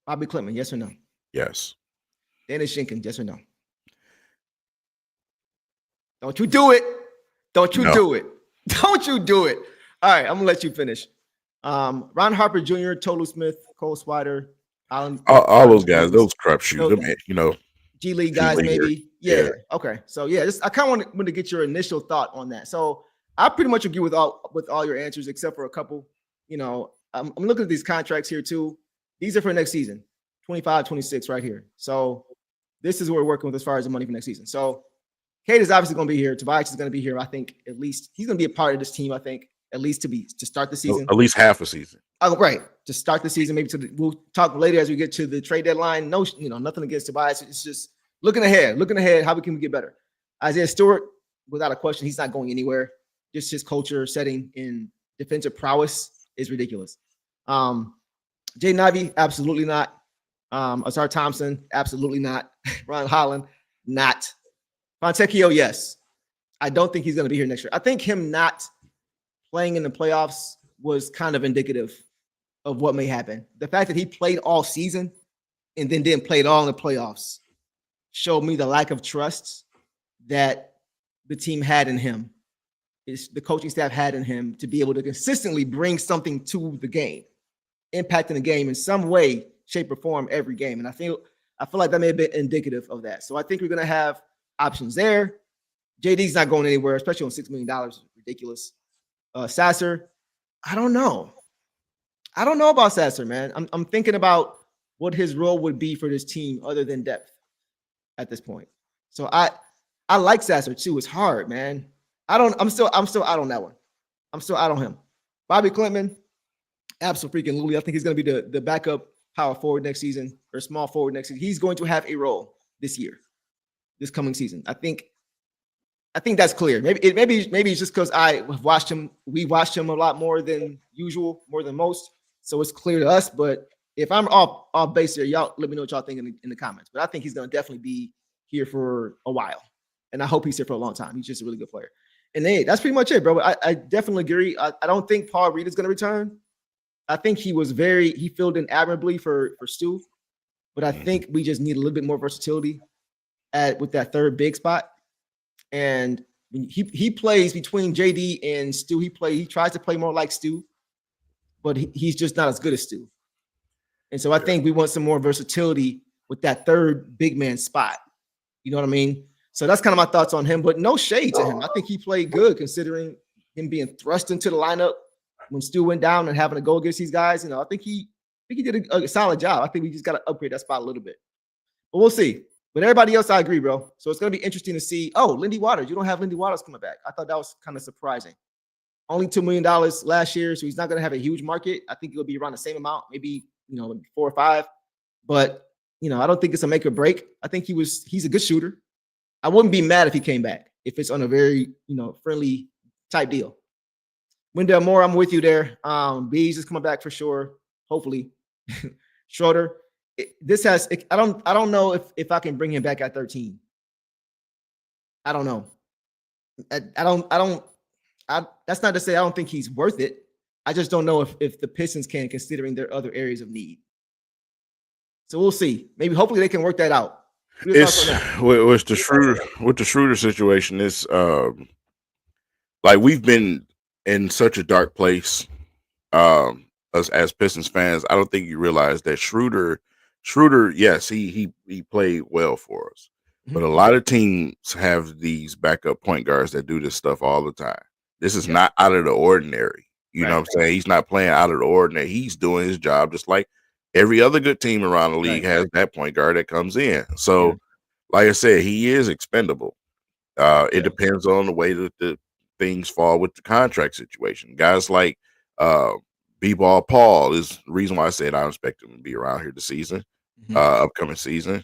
B: Bobby Clintman, yes or no?
C: Yes.
B: Dennis Schinken, yes or no? Don't you do it. Don't you do it. Don't you do it. All right, I'm going to let you finish. Ron Harper Jr., Tolu Smith, Cole Swider, Alan.
C: All those guys, those crapshoots, you know.
B: G League guys, maybe.
C: Yeah.
B: Okay. So, yeah, I kind of want to get your initial thought on that. So, I pretty much agree with all your answers except for a couple. You know, I'm looking at these contracts here too. These are for next season, 25, 26 right here. So this is what we're working with as far as the money for next season. So Cade is obviously going to be here. Tobias is going to be here. I think at least he's going to be a part of this team. I think at least to start the season.
C: At least half a season.
B: Oh, right. To start the season, maybe we'll talk later as we get to the trade deadline. No, nothing against Tobias. It's just looking ahead. How can we get better? Isaiah Stewart, without a question, he's not going anywhere. Just his culture setting in defensive prowess is ridiculous. Jaden Ivey, absolutely not. Asar Thompson, absolutely not. Ron Holland, not. Fontecchio, yes. I don't think he's going to be here next year. I think him not playing in the playoffs was kind of indicative of what may happen. The fact that he played all season and then didn't play at all in the playoffs showed me the lack of trust that the team had in him. The coaching staff had in him to be able to consistently bring something to the game, impacting the game in some way, shape, or form every game. And I feel like that may have been indicative of that. So I think we're going to have options there. JD's not going anywhere, especially on $6 million. Ridiculous. Sasser, I don't know. I don't know about Sasser, man. I'm thinking about what his role would be for this team other than depth at this point. So I like Sasser too. It's hard, man. I'm still out on that one. I'm still out on him. Bobby Clintman, absolutely. I think he's going to be the backup power forward next season or small forward next season. He's going to have a role this coming season. I think that's clear. Maybe it's just because we watched him a lot more than usual, more than most. So it's clear to us. But if I'm off base here, y'all let me know what y'all think in the comments. But I think he's going to definitely be here for a while. And I hope he's here for a long time. He's just a really good player. And that's pretty much it, bro. I definitely agree. I don't think Paul Reed is going to return. I think he filled in admirably for Stu. But I think we just need a little bit more versatility with that third big spot. And he plays between JD and Stu. He tries to play more like Stu, but he's just not as good as Stu. And so I think we want some more versatility with that third big man spot. You know what I mean? So that's kind of my thoughts on him, but no shade to him. I think he played good considering him being thrust into the lineup when Stu went down and having to go against these guys. I think he did a solid job. I think we just got to upgrade that spot a little bit. But we'll see. But everybody else, I agree, bro. So it's going to be interesting to see. Oh, Lindy Waters. You don't have Lindy Waters coming back. I thought that was kind of surprising. Only $2 million last year, so he's not going to have a huge market. I think it'll be around the same amount, maybe 4 or 5. But I don't think it's a make or break. I think he's a good shooter. I wouldn't be mad if he came back, if it's on a very, friendly type deal. Wendell Moore, I'm with you there. Bees is coming back for sure. Hopefully. Schroeder. I don't know if I can bring him back at 13. I don't know. That's not to say I don't think he's worth it. I just don't know if the Pistons can, considering their other areas of need. So we'll see. Hopefully they can work that out.
C: It's with the Schroeder situation. It's like we've been in such a dark place as Pistons fans. I don't think you realize that Schroeder, yes, he played well for us, but a lot of teams have these backup point guards that do this stuff all the time. This is not out of the ordinary. You know what I'm saying? He's not playing out of the ordinary. He's doing his job just like every other good team around the league has that point guard that comes in. So, like I said, he is expendable. It depends on the way that the things fall with the contract situation. Guys like B-Ball Paul is the reason why I said I don't expect him to be around here this season. upcoming season.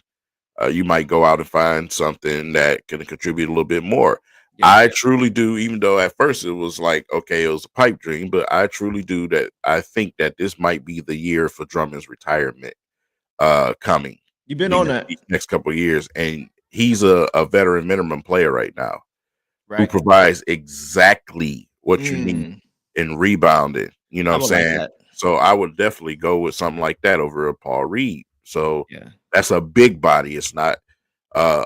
C: You might go out and find something that can contribute a little bit more.
B: Yeah.
C: I truly do, even though at first it was like, okay, it was a pipe dream, but I truly do that. I think that this might be the year for Drummond's retirement coming.
B: You've been on that.
C: These next couple of years. And he's a veteran minimum player right now who
B: Right.
C: provides exactly what you need in rebounding. You know what I'm saying?
B: Like
C: so I would definitely go with something like that over a Paul Reed. So
B: yeah.
C: that's a big body. It's not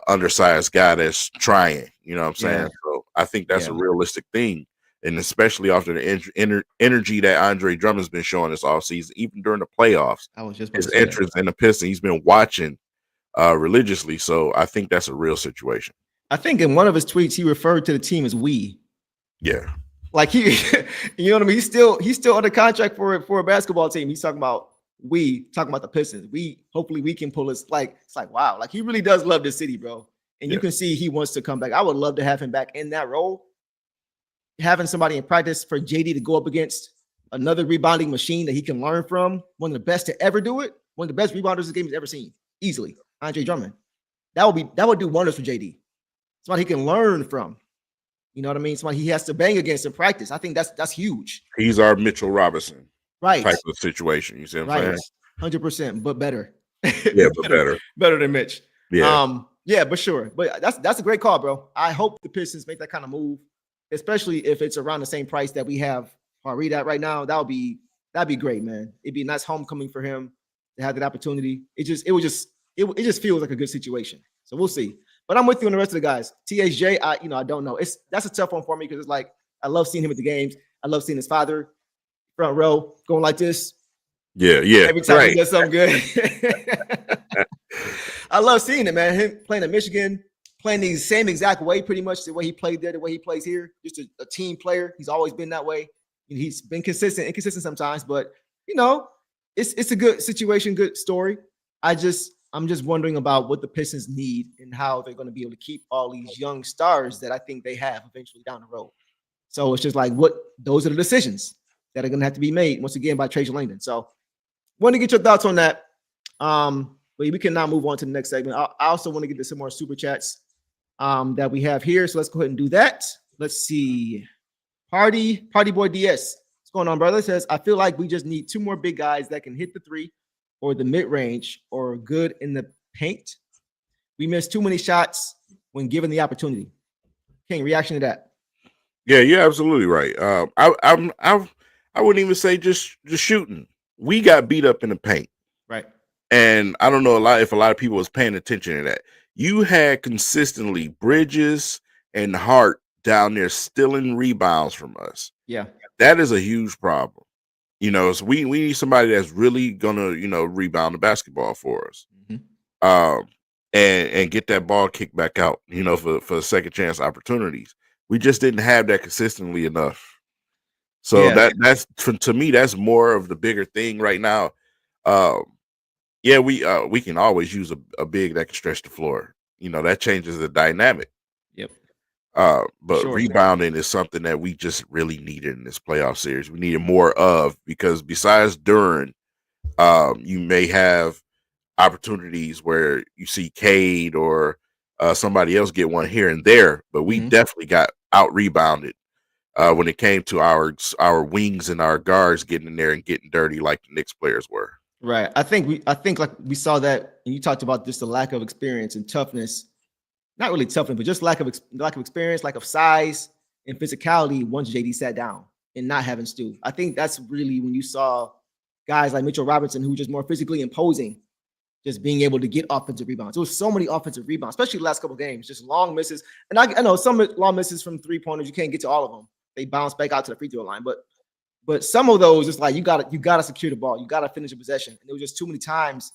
C: undersized guy that's trying. You know what I'm saying?
B: Yeah.
C: So I think that's a realistic thing. And especially after the energy that Andre Drummond's been showing this offseason, even during the playoffs,
B: I was just
C: his entrance in the Pistons, he's been watching religiously. So I think that's a real situation.
B: I think in one of his tweets, he referred to the team as we.
C: Yeah.
B: Like he, you know what I mean? He's still under contract for a basketball team. He's talking about the Pistons. Hopefully we can pull this. Like, it's like, wow. Like he really does love this city, bro. And you can see he wants to come back. I would love to have him back in that role. Having somebody in practice for JD to go up against another rebounding machine that he can learn from, one of the best to ever do it, one of the best rebounders the game has ever seen, easily, Andre Drummond. That would do wonders for JD. Somebody he can learn from. You know what I mean? Somebody he has to bang against in practice. I think that's huge.
C: He's our Mitchell Robinson
B: type
C: of situation. You see what I'm saying?
B: 100%, but better.
C: Yeah, but
B: better than Mitch.
C: Yeah.
B: Yeah, but sure. But that's a great call, bro. I hope the Pistons make that kind of move, especially if it's around the same price that we have Reed at right now. That'd be great, man. It'd be a nice homecoming for him to have that opportunity. It just feels like a good situation. So we'll see. But I'm with you on the rest of the guys. THJ, I don't know. That's a tough one for me because it's like I love seeing him at the games. I love seeing his father front row going like this.
C: Yeah.
B: Every time he does something good. I love seeing it, man. Him playing in Michigan, playing the same exact way, pretty much the way he played there, the way he plays here. Just a team player. He's always been that way. He's been inconsistent sometimes, but it's a good situation, good story. I'm just wondering about what the Pistons need and how they're going to be able to keep all these young stars that I think they have eventually down the road. So it's just like those are the decisions that are going to have to be made once again by Trajan Langdon. So want to get your thoughts on that. But we can now move on to the next segment. I also want to get to some more super chats that we have here. So let's go ahead and do that. Let's see. Party Boy DS. What's going on, brother? It says, I feel like we just need two more big guys that can hit the three or the mid-range or good in the paint. We miss too many shots when given the opportunity. King, reaction to that?
C: Yeah, you're absolutely right. I wouldn't even say just shooting. We got beat up in the paint.
B: Right.
C: And I don't know if a lot of people was paying attention to that. You had consistently Bridges and Hart down there stealing rebounds from us.
B: Yeah.
C: That is a huge problem. So we need somebody that's really gonna, rebound the basketball for us.
B: Mm-hmm.
C: And get that ball kicked back out, for second chance opportunities. We just didn't have that consistently enough. So that's to me, that's more of the bigger thing right now. We can always use a big that can stretch the floor. That changes the dynamic.
B: Yep.
C: But rebounding is something that we just really needed in this playoff series. We needed more of, because besides Duran, you may have opportunities where you see Cade or somebody else get one here and there, but we definitely got out rebounded when it came to our wings and our guards getting in there and getting dirty like the Knicks players were.
B: Right. I think like we saw that, and you talked about just the lack of experience and toughness. Not really toughness, but just lack of experience, lack of size and physicality once JD sat down and not having Stu. I think that's really when you saw guys like Mitchell Robinson, who were just more physically imposing, just being able to get offensive rebounds. There was so many offensive rebounds, especially the last couple of games, just long misses. And I know some long misses from three-pointers, you can't get to all of them. They bounce back out to the free throw line. But some of those, it's like you gotta secure the ball. You gotta finish a possession. And there was just too many times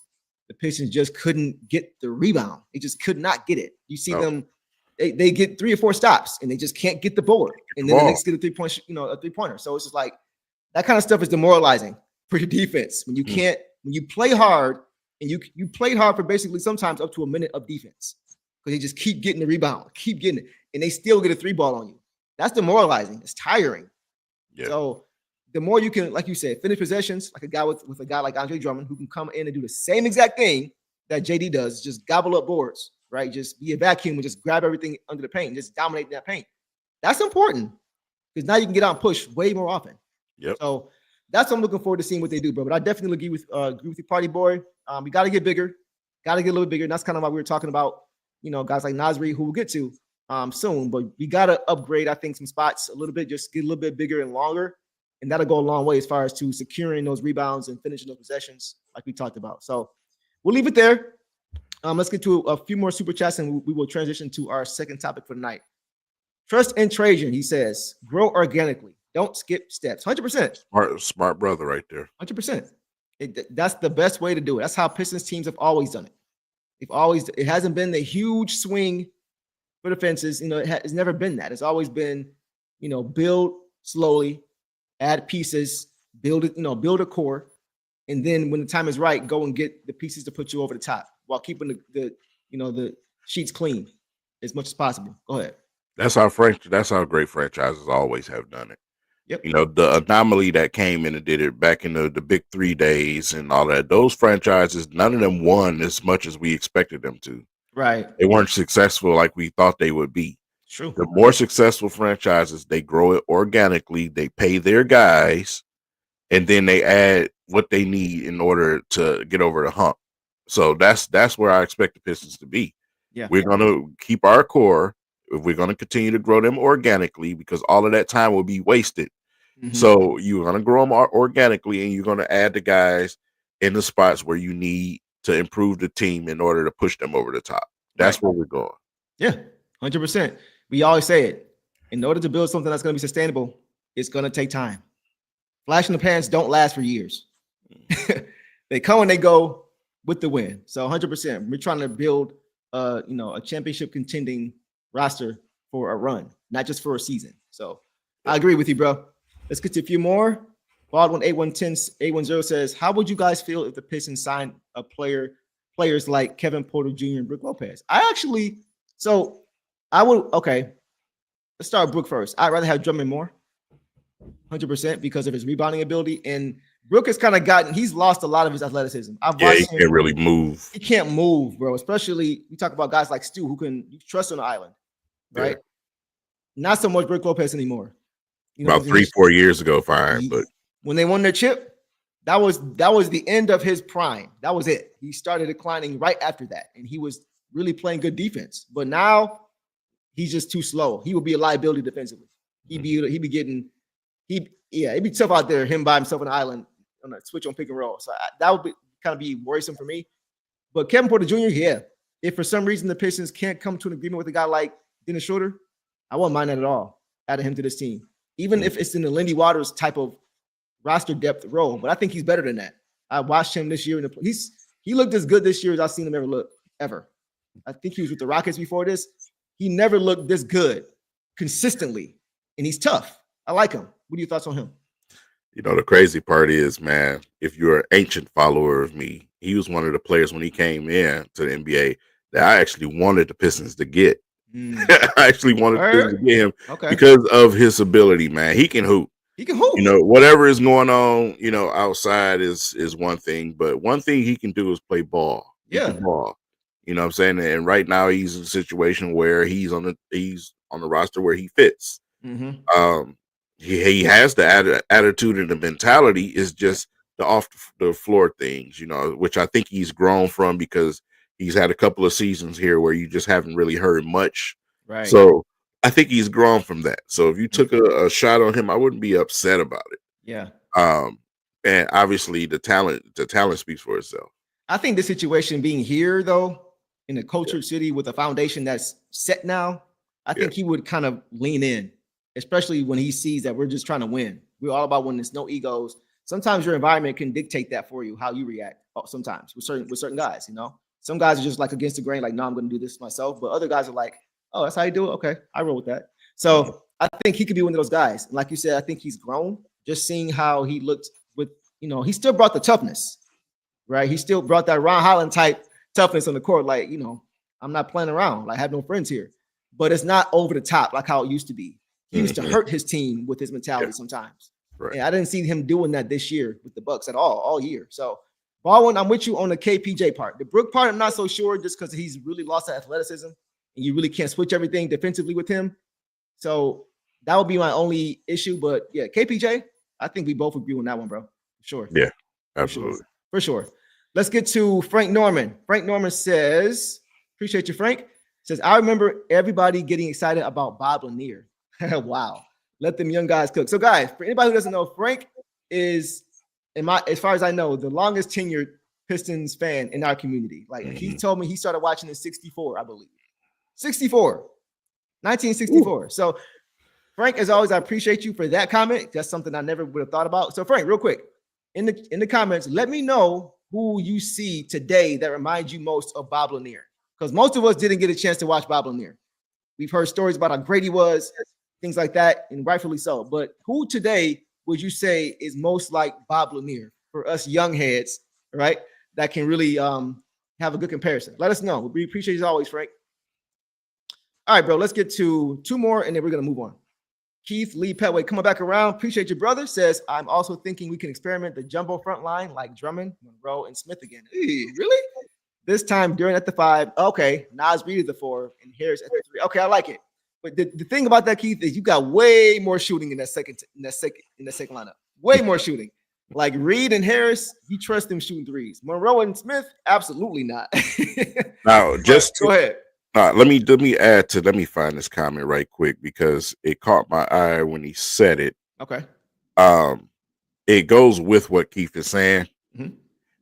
B: the Pistons just couldn't get the rebound. They just could not get it. You see them, they get 3 or 4 stops and they just can't get the board. And then the Knicks get a three-pointer. So it's just like that kind of stuff is demoralizing for your defense when you play hard and you played hard for basically sometimes up to a minute of defense because they just keep getting the rebound, keep getting it, and they still get a 3-ball on you. That's demoralizing. It's tiring. Yeah. So the more you can, like you said, finish possessions, like a guy with a guy like Andre Drummond, who can come in and do the same exact thing that JD does, just gobble up boards, right? Just be a vacuum and just grab everything under the paint, just dominate that paint. That's important because now you can get out and push way more often.
C: Yep.
B: So that's what I'm looking forward to seeing what they do, bro. But I definitely agree with you, Party Boy. We got to get bigger, got to get a little bigger. And that's kind of why we were talking about, guys like Naz Reid, who we'll get to soon. But we got to upgrade, I think, some spots a little bit, just get a little bit bigger and longer. And that'll go a long way as far as to securing those rebounds and finishing those possessions like we talked about. So we'll leave it there. Let's get to a few more super chats and we will transition to our second topic for the night. Trust and Trajan, he says, grow organically. Don't skip steps. 100%.
C: Smart brother right there.
B: 100%. That's the best way to do it. That's how Pistons teams have always done it. It hasn't been the huge swing for the fences. It's never been that. It's always been, build slowly, add pieces, build a core. And then when the time is right, go and get the pieces to put you over the top while keeping the sheets clean as much as possible. Go ahead.
C: That's how great franchises always have done it.
B: Yep.
C: The anomaly that came in and did it back in the big 3 days and all that, those franchises, none of them won as much as we expected them to.
B: Right.
C: They weren't successful like we thought they would be.
B: True.
C: The more successful franchises, they grow it organically, they pay their guys, and then they add what they need in order to get over the hump. So that's where I expect the Pistons to be.
B: Yeah.
C: We're going to keep our core. If we're going to continue to grow them organically, because all of that time will be wasted. Mm-hmm. So you're going to grow them organically, and you're going to add the guys in the spots where you need to improve the team in order to push them over the top. That's where we're going.
B: Yeah, 100%. We always say it. In order to build something that's going to be sustainable, it's going to take time. Flash in the pans don't last for years. They come and they go with the win. So 100%. We're trying to build, a championship contending roster for a run, not just for a season. So I agree with you, bro. Let's get to a few more. Baldwin 810 says, how would you guys feel if the Pistons signed players like Kevin Porter Jr. and Brook Lopez? Okay. Let's start with Brook first. I'd rather have Drummond more, 100%, because of his rebounding ability. And Brook has kind of he's lost a lot of his athleticism.
C: He can't really move.
B: He can't move, bro. Especially we talk about guys like Stu who can trust on the island, right? Yeah. Not so much Brook Lopez anymore.
C: About 3-4 years ago, fine. But
B: when they won their chip, that was the end of his prime. That was it. He started declining right after that, and he was really playing good defense. But now he's just too slow. He would be a liability defensively. It'd be tough out there, him by himself on the island on a switch on pick and roll. So that would kind of be worrisome for me. But Kevin Porter Jr., if for some reason the Pistons can't come to an agreement with a guy like Dennis Schroeder, I won't mind that at all, adding him to this team. Even if it's in the Lindy Waters type of roster depth role. But I think he's better than that. I watched him this year. He looked as good this year as I've seen him ever. I think he was with the Rockets before this. He never looked this good consistently. And he's tough. I like him. What are your thoughts on him?
C: The crazy part is, man, if you're an ancient follower of me, he was one of the players when he came in to the NBA that I actually wanted the Pistons to get. I actually wanted to get him because of his ability, man. He can hoop. Whatever is going on, outside is one thing, but one thing he can do is play ball. Ball. You know what I'm saying? And right now he's in a situation where he's on the roster where he fits. Mm-hmm. He has the attitude and the mentality is just the off the floor things, which I think he's grown from because he's had a couple of seasons here where you just haven't really heard much.
B: Right.
C: So I think he's grown from that. So if you took a shot on him, I wouldn't be upset about it.
B: Yeah.
C: And obviously the talent speaks for itself.
B: I think the situation being here though, in a cultured city with a foundation that's set now, I think he would kind of lean in, especially when he sees that we're just trying to win. We're all about winning. There's no egos. Sometimes your environment can dictate that for you, how you react. Sometimes with certain guys, some guys are just like against the grain, like, no, I'm going to do this myself. But other guys are like, oh, that's how you do it. Okay, I roll with that. So I think he could be one of those guys. And like you said, I think he's grown. Just seeing how he looked with, he still brought the toughness, right? He still brought that Ron Holland type toughness on the court. Like, I'm not playing around. Like, I have no friends here. But it's not over the top like how it used to be. He used to hurt his team with his mentality sometimes. Right. And I didn't see him doing that this year with the Bucks at all year. So, Baldwin, I'm with you on the KPJ part. The Brook part, I'm not so sure just because he's really lost that athleticism and you really can't switch everything defensively with him. So that would be my only issue. But yeah, KPJ, I think we both agree on that one, bro. For sure.
C: Yeah, absolutely.
B: For sure. Let's get to Frank Norman. Frank Norman says, appreciate you, Frank. Says, I remember everybody getting excited about Bob Lanier. Wow. Let them young guys cook. So, guys, for anybody who doesn't know, Frank is, as far as I know, the longest tenured Pistons fan in our community. Like he told me he started watching in 64, I believe. 1964. Ooh. So, Frank, as always, I appreciate you for that comment. That's something I never would have thought about. So, Frank, real quick, in the comments, let me know who you see today that reminds you most of Bob Lanier. Because most of us didn't get a chance to watch Bob Lanier. We've heard stories about how great he was, things like that, and rightfully so. But who today would you say is most like Bob Lanier for us young heads, right? That can really have a good comparison. Let us know. We appreciate you as always, Frank. All right, bro, let's get to two more, and then we're going to move on. Keith Lee Petway coming back around. Appreciate your brother. Says, I'm also thinking we can experiment the jumbo front line like Drummond, Monroe, and Smith again. Really? This time during at the 5. Okay. Naz Reid at the 4 and Harris at the 3. Okay, I like it. But the thing about that, Keith, is you got way more shooting in that second lineup. Way more shooting. Like Reid and Harris, you trust them shooting threes. Monroe and Smith, absolutely not.
C: Now,
B: go ahead.
C: Let me find this comment right quick because it caught my eye when he said it.
B: Okay.
C: It goes with what Keith is saying. Mm-hmm.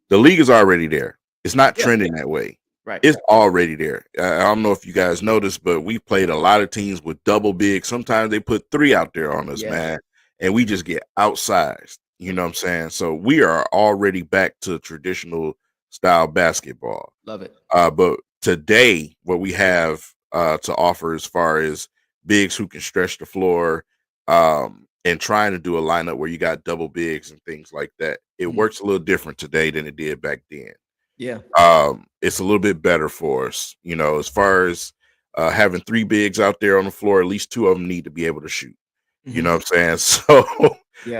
C: The league is already there. It's not trending that way.
B: Right.
C: It's already there. I don't know if you guys noticed, but we played a lot of teams with double big. Sometimes they put 3 out there on us, man, and we just get outsized. You know what I'm saying? So we are already back to traditional style basketball.
B: Love it.
C: But today, what we have to offer as far as bigs who can stretch the floor and trying to do a lineup where you got double bigs and things like that, it works a little different today than it did back then.
B: Yeah.
C: It's a little bit better for us, you know, as far as having 3 bigs out there on the floor, at least 2 of them need to be able to shoot. You know what I'm saying? So,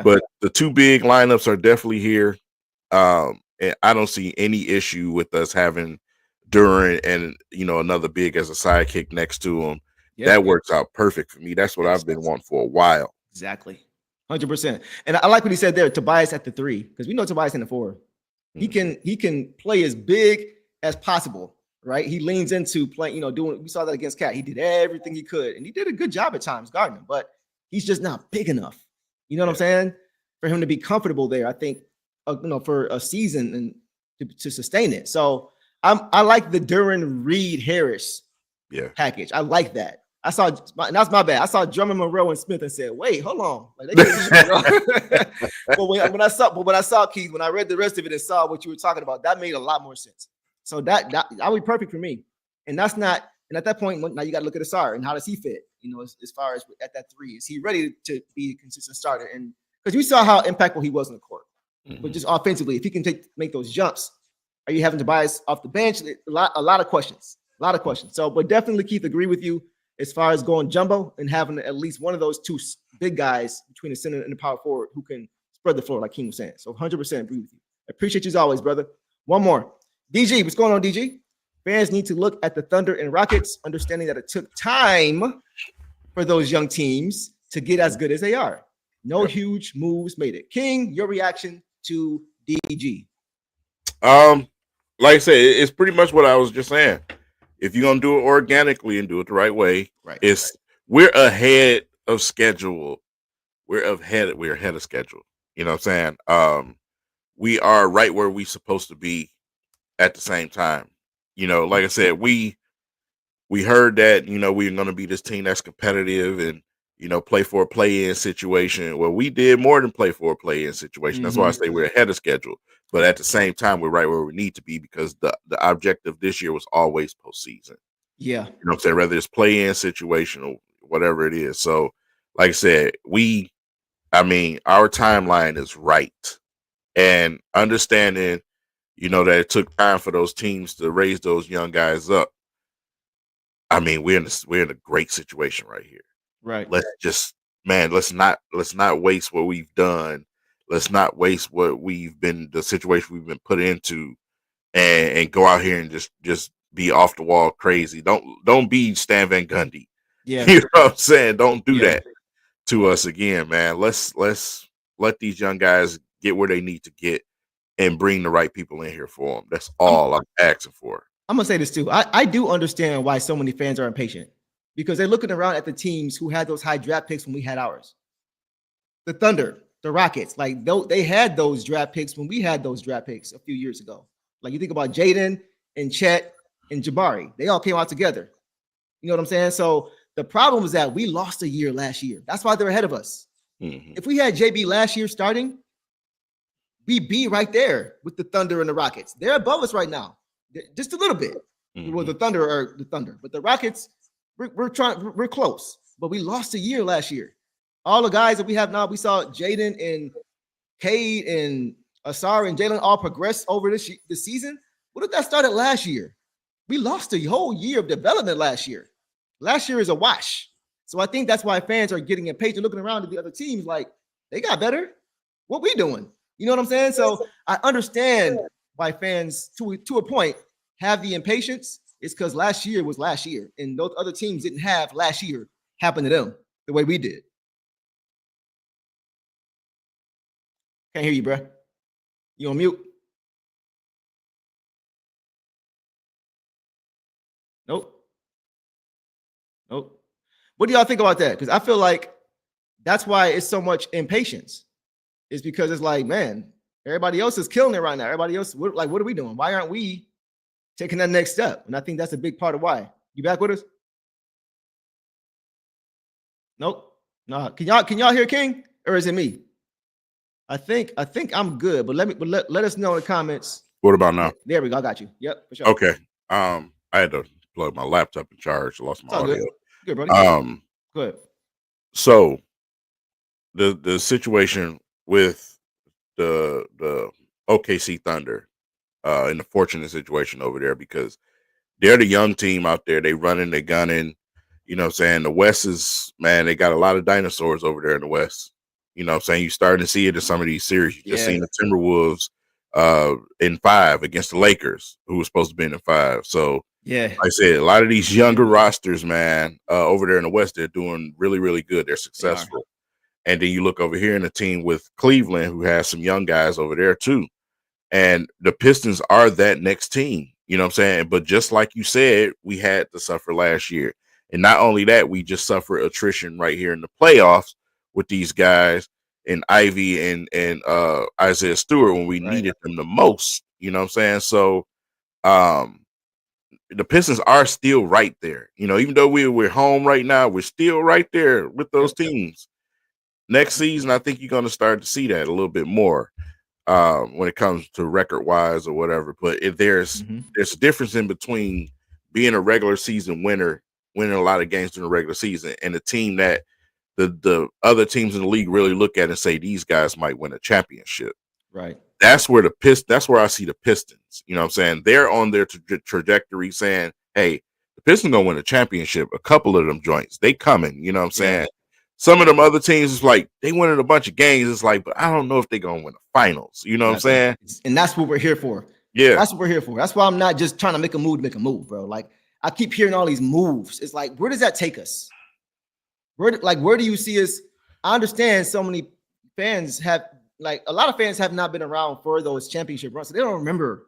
C: but the 2 big lineups are definitely here. And I don't see any issue with us having Duran and, you know, another big as a sidekick next to him. That works out perfect for me. That's what I've been wanting for a while.
B: Exactly. 100%. And I like what he said there, Tobias at the 3, because we know Tobias in the 4. He can play as big as possible, right? He leans into playing, you know, we saw that against Cat. He did everything he could, and he did a good job at times guarding him, but he's just not big enough. You know what I'm saying? For him to be comfortable there, I think, you know, for a season and to sustain it. So I like the Duran Reid Harris package. I like that. That's my bad. I saw Drummond, Monroe, and Smith and said, "Wait, hold on." Like, but when I saw Keith, when I read the rest of it and saw what you were talking about, that made a lot more sense. So that would be perfect for me. And that's not. And at that point, now you got to look at Asar and how does he fit? You know, as far as at that 3, is he ready to be a consistent starter? And because we saw how impactful he was on the court, but just offensively, if he can make those jumps, are you having Tobias off the bench? A lot of questions. So, but definitely, Keith, agree with you. As far as going jumbo and having at least one of those 2 big guys between the center and the power forward who can spread the floor, like King was saying. So 100% agree with you. I appreciate you as always, brother. One more. DG, what's going on, DG? Fans need to look at the Thunder and Rockets, understanding that it took time for those young teams to get as good as they are. No huge moves made it. King, your reaction to DG?
C: Like I said, it's pretty much what I was just saying. If you're gonna do it organically and do it the right way, we're ahead of schedule. We're ahead of schedule. You know what I'm saying? We are right where we're supposed to be at the same time. You know, like I said, we heard that, you know, we're gonna be this team that's competitive and, you know, play for a play-in situation. Well, we did more than play for a play-in situation. That's why I say we're ahead of schedule. But at the same time, we're right where we need to be because the objective this year was always postseason.
B: Yeah.
C: You know what I'm saying? Whether it's play-in situation or whatever it is. So, like I said, our timeline is right. And understanding, you know, that it took time for those teams to raise those young guys up. I mean, we're in a great situation right here.
B: Right.
C: Let's not waste what we've done. Let's not waste the situation we've been put into, and go out here and just be off the wall crazy. Don't be Stan Van Gundy.
B: Yeah.
C: You know what I'm saying? Don't do
B: Yeah.
C: that to us again, man. Let's let these young guys get where they need to get and bring the right people in here for them. That's all I'm asking for.
B: I'm gonna say this too. I do understand why so many fans are impatient, because they're looking around at the teams who had those high draft picks when we had ours. The Thunder, the Rockets, like they had those draft picks when we had those draft picks a few years ago. Like you think about Jaden and Chet and Jabari, they all came out together. You know what I'm saying? So the problem is that we lost a year last year. That's why they're ahead of us.
C: Mm-hmm.
B: If we had JB last year starting, we'd be right there with the Thunder and the Rockets. They're above us right now, just a little bit.
C: Mm-hmm.
B: Well, the Thunder, but the Rockets, we're close. But we lost a year last year. All the guys that we have now, we saw Jaden and Cade and Asar and Jalen all progress over this season. What if that started last year? We lost a whole year of development last year. Last year is a wash. So I think that's why fans are getting impatient, looking around at the other teams like, they got better. What we doing? You know what I'm saying? So I understand why fans, to a point, have the impatience. It's because last year was last year, and those other teams didn't have last year happen to them the way we did. Can't hear you, bro. You on mute? Nope. What do y'all think about that? Because I feel like that's why it's so much impatience. It's because it's like, man, everybody else is killing it right now. Everybody else, what are we doing? Why aren't we taking that next step? And I think that's a big part of why. You back with us? Nope. No. Can y'all hear King, or is it me? I think I'm good, but let us know in the comments.
C: What about now?
B: There we go. I got you. Yep, for sure.
C: Okay. I had to plug my laptop in charge. I lost my audio.
B: Good, brother. Good.
C: So the situation with the OKC Thunder, in the fortunate situation over there, because they're the young team out there. They running, they gunning. You know what I'm saying? The West is, man, they got a lot of dinosaurs over there in the West. You know what I'm saying? You're starting to see it in some of these series. You just seen the Timberwolves in 5 against the Lakers, who was supposed to be in 5. So, like I said, a lot of these younger rosters, man, over there in the West, they're doing really, really good. They're successful. And then you look over here in the team with Cleveland, who has some young guys over there too. And the Pistons are that next team. You know what I'm saying? But just like you said, we had to suffer last year. And not only that, we just suffer attrition right here in the playoffs with these guys and Ivy and Isaiah Stewart when we needed them the most. You know what I'm saying? So the Pistons are still right there. You know, even though we're home right now, we're still right there with those teams. Next season, I think you're going to start to see that a little bit more when it comes to record-wise or whatever. But there's a difference in between being a regular season winner, winning a lot of games during the regular season, and a team that the other teams in the league really look at and say these guys might win a championship.
B: Right.
C: That's where that's where I see the Pistons. You know what I'm saying? They're on their trajectory saying, hey, the Pistons gonna win a championship. A couple of them joints, they coming. You know what I'm saying? Some of them other teams is like they winning a bunch of games. It's like, but I don't know if they're gonna win the finals. You know what I'm saying?
B: And that's what we're here for.
C: Yeah,
B: that's what we're here for. That's why I'm not just trying to make a move, bro. Like I keep hearing all these moves. It's like, where does that take us? Where do you see us? I understand so many fans have, like, a lot of fans have not been around for those championship runs, so they don't remember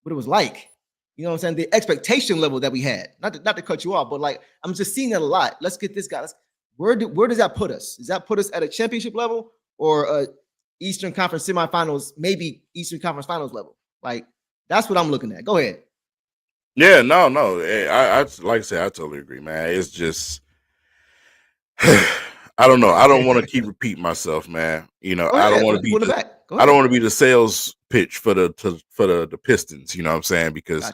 B: what it was like. You know what I'm saying? The expectation level that we had. Not to cut you off, but like I'm just seeing that a lot. Let's get this guy. Where does that put us? Does that put us at a championship level or a Eastern Conference semifinals, maybe Eastern Conference Finals level? Like that's what I'm looking at. Go ahead.
C: Yeah, no. I like I said, I totally agree, man. It's just I don't know. I don't want to keep repeating myself, man. You know, I don't want to be I don't want to be the sales pitch for the Pistons, you know what I'm saying? Because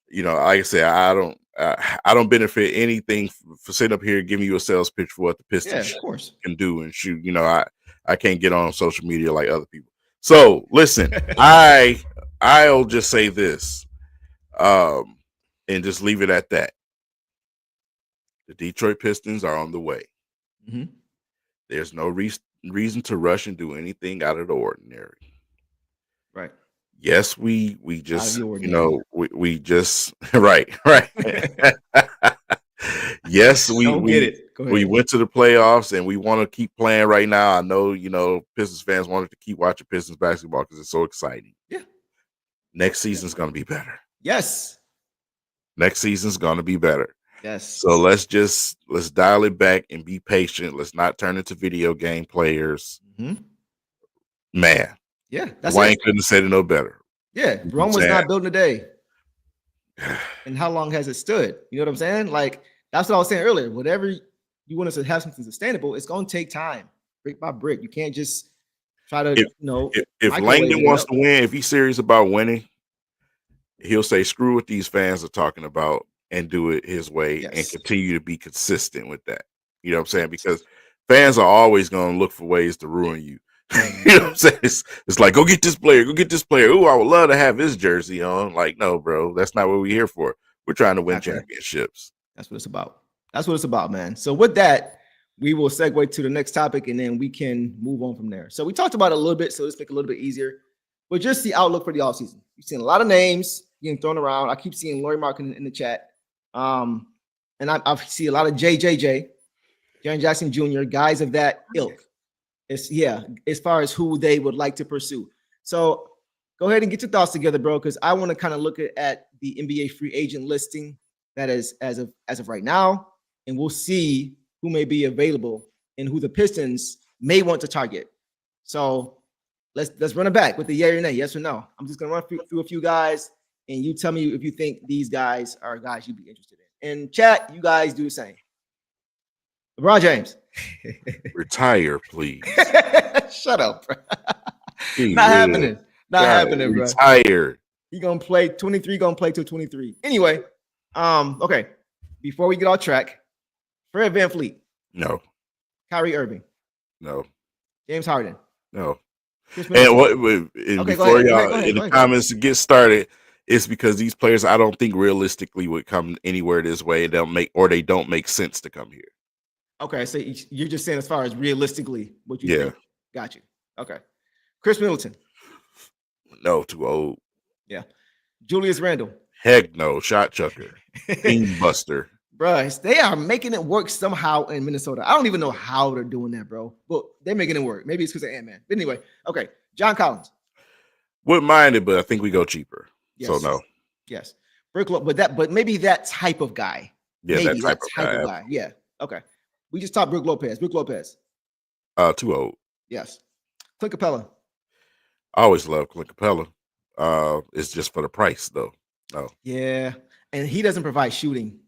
C: you know, like I said, I don't benefit anything for sitting up here giving you a sales pitch for what the Pistons can do and shoot. You know, I can't get on social media like other people. So listen, I'll just say this, and just leave it at that. The Detroit Pistons are on the way.
B: Mm-hmm.
C: There's no reason to rush and do anything out of the ordinary.
B: Right.
C: Yes, we
B: Out of
C: just,
B: the
C: you
B: ordinary.
C: know, we just right. Yes,
B: Don't get it. Go
C: we
B: ahead.
C: went to the playoffs and we want to keep playing right now. I know, you know, Pistons fans wanted to keep watching Pistons basketball because it's so exciting.
B: Yeah.
C: Next season's going to be better.
B: Yes.
C: Next season's going to be better.
B: Yes.
C: So let's dial it back and be patient. Let's not turn into video game players.
B: Mm-hmm.
C: Man.
B: Yeah. That's
C: Wayne
B: it.
C: couldn't have said it no better.
B: Yeah. Rome was not built in a day. And how long has it stood? You know what I'm saying? Like, that's what I was saying earlier. Whatever you want us to have something sustainable, it's going to take time, brick by brick. You can't just try to,
C: if Langdon wants to win, if he's serious about winning, he'll say, screw what these fans are talking about and do it his way and continue to be consistent with that. You know what I'm saying? Because fans are always going to look for ways to ruin you. You know what I'm saying? It's like, go get this player. Ooh, I would love to have his jersey on. Like, no, bro, that's not what we're here for. We're trying to win championships.
B: That's what it's about. That's what it's about, man. So with that, we will segue to the next topic and then we can move on from there. So we talked about it a little bit, so let's make it a little bit easier. But just the outlook for the offseason. You've seen a lot of names getting thrown around. I keep seeing Laurie Markin in the chat. And I see a lot of JJJ, Jaren Jackson Jr., guys of that ilk. As far as who they would like to pursue. So go ahead and get your thoughts together, bro, because I want to kind of look at the NBA free agent listing that is as of right now, and we'll see who may be available and who the Pistons may want to target. So let's run it back with the yay or nay, yes or no. I'm just gonna run through a few guys, and you tell me if you think these guys are guys you'd be interested in. And chat, you guys do the same. LeBron James.
C: Retire, please.
B: Shut up, bro. Not happening. Not happening, bro.
C: Retire.
B: He gonna play 23, gonna play till 23. Anyway, okay. Before we get off track, Fred VanVleet.
C: No.
B: Kyrie Irving.
C: No.
B: James Harden.
C: No.
B: And
C: before y'all in the comments to get started, it's because these players I don't think realistically would come anywhere this way. They don't make sense to come here. Okay,
B: so you're just saying as far as realistically what you think. Got you. Okay. Chris Middleton.
C: No, too old.
B: Yeah. Julius Randle.
C: Heck no. Shot chucker. Team buster.
B: Bro, they are making it work somehow in Minnesota. I don't even know how they're doing that, bro. But they're making it work. Maybe it's because of Ant-Man. But anyway, okay. John Collins.
C: Wouldn't mind it, but I think we go cheaper. Yes. So no.
B: Yes. But maybe that type of guy.
C: Yeah,
B: maybe
C: that type of guy.
B: Yeah. Okay. We just talked Brook Lopez.
C: Too old.
B: Yes. Clint Capella.
C: I always love Clint Capella. It's just for the price, though. No.
B: Yeah, and he doesn't provide shooting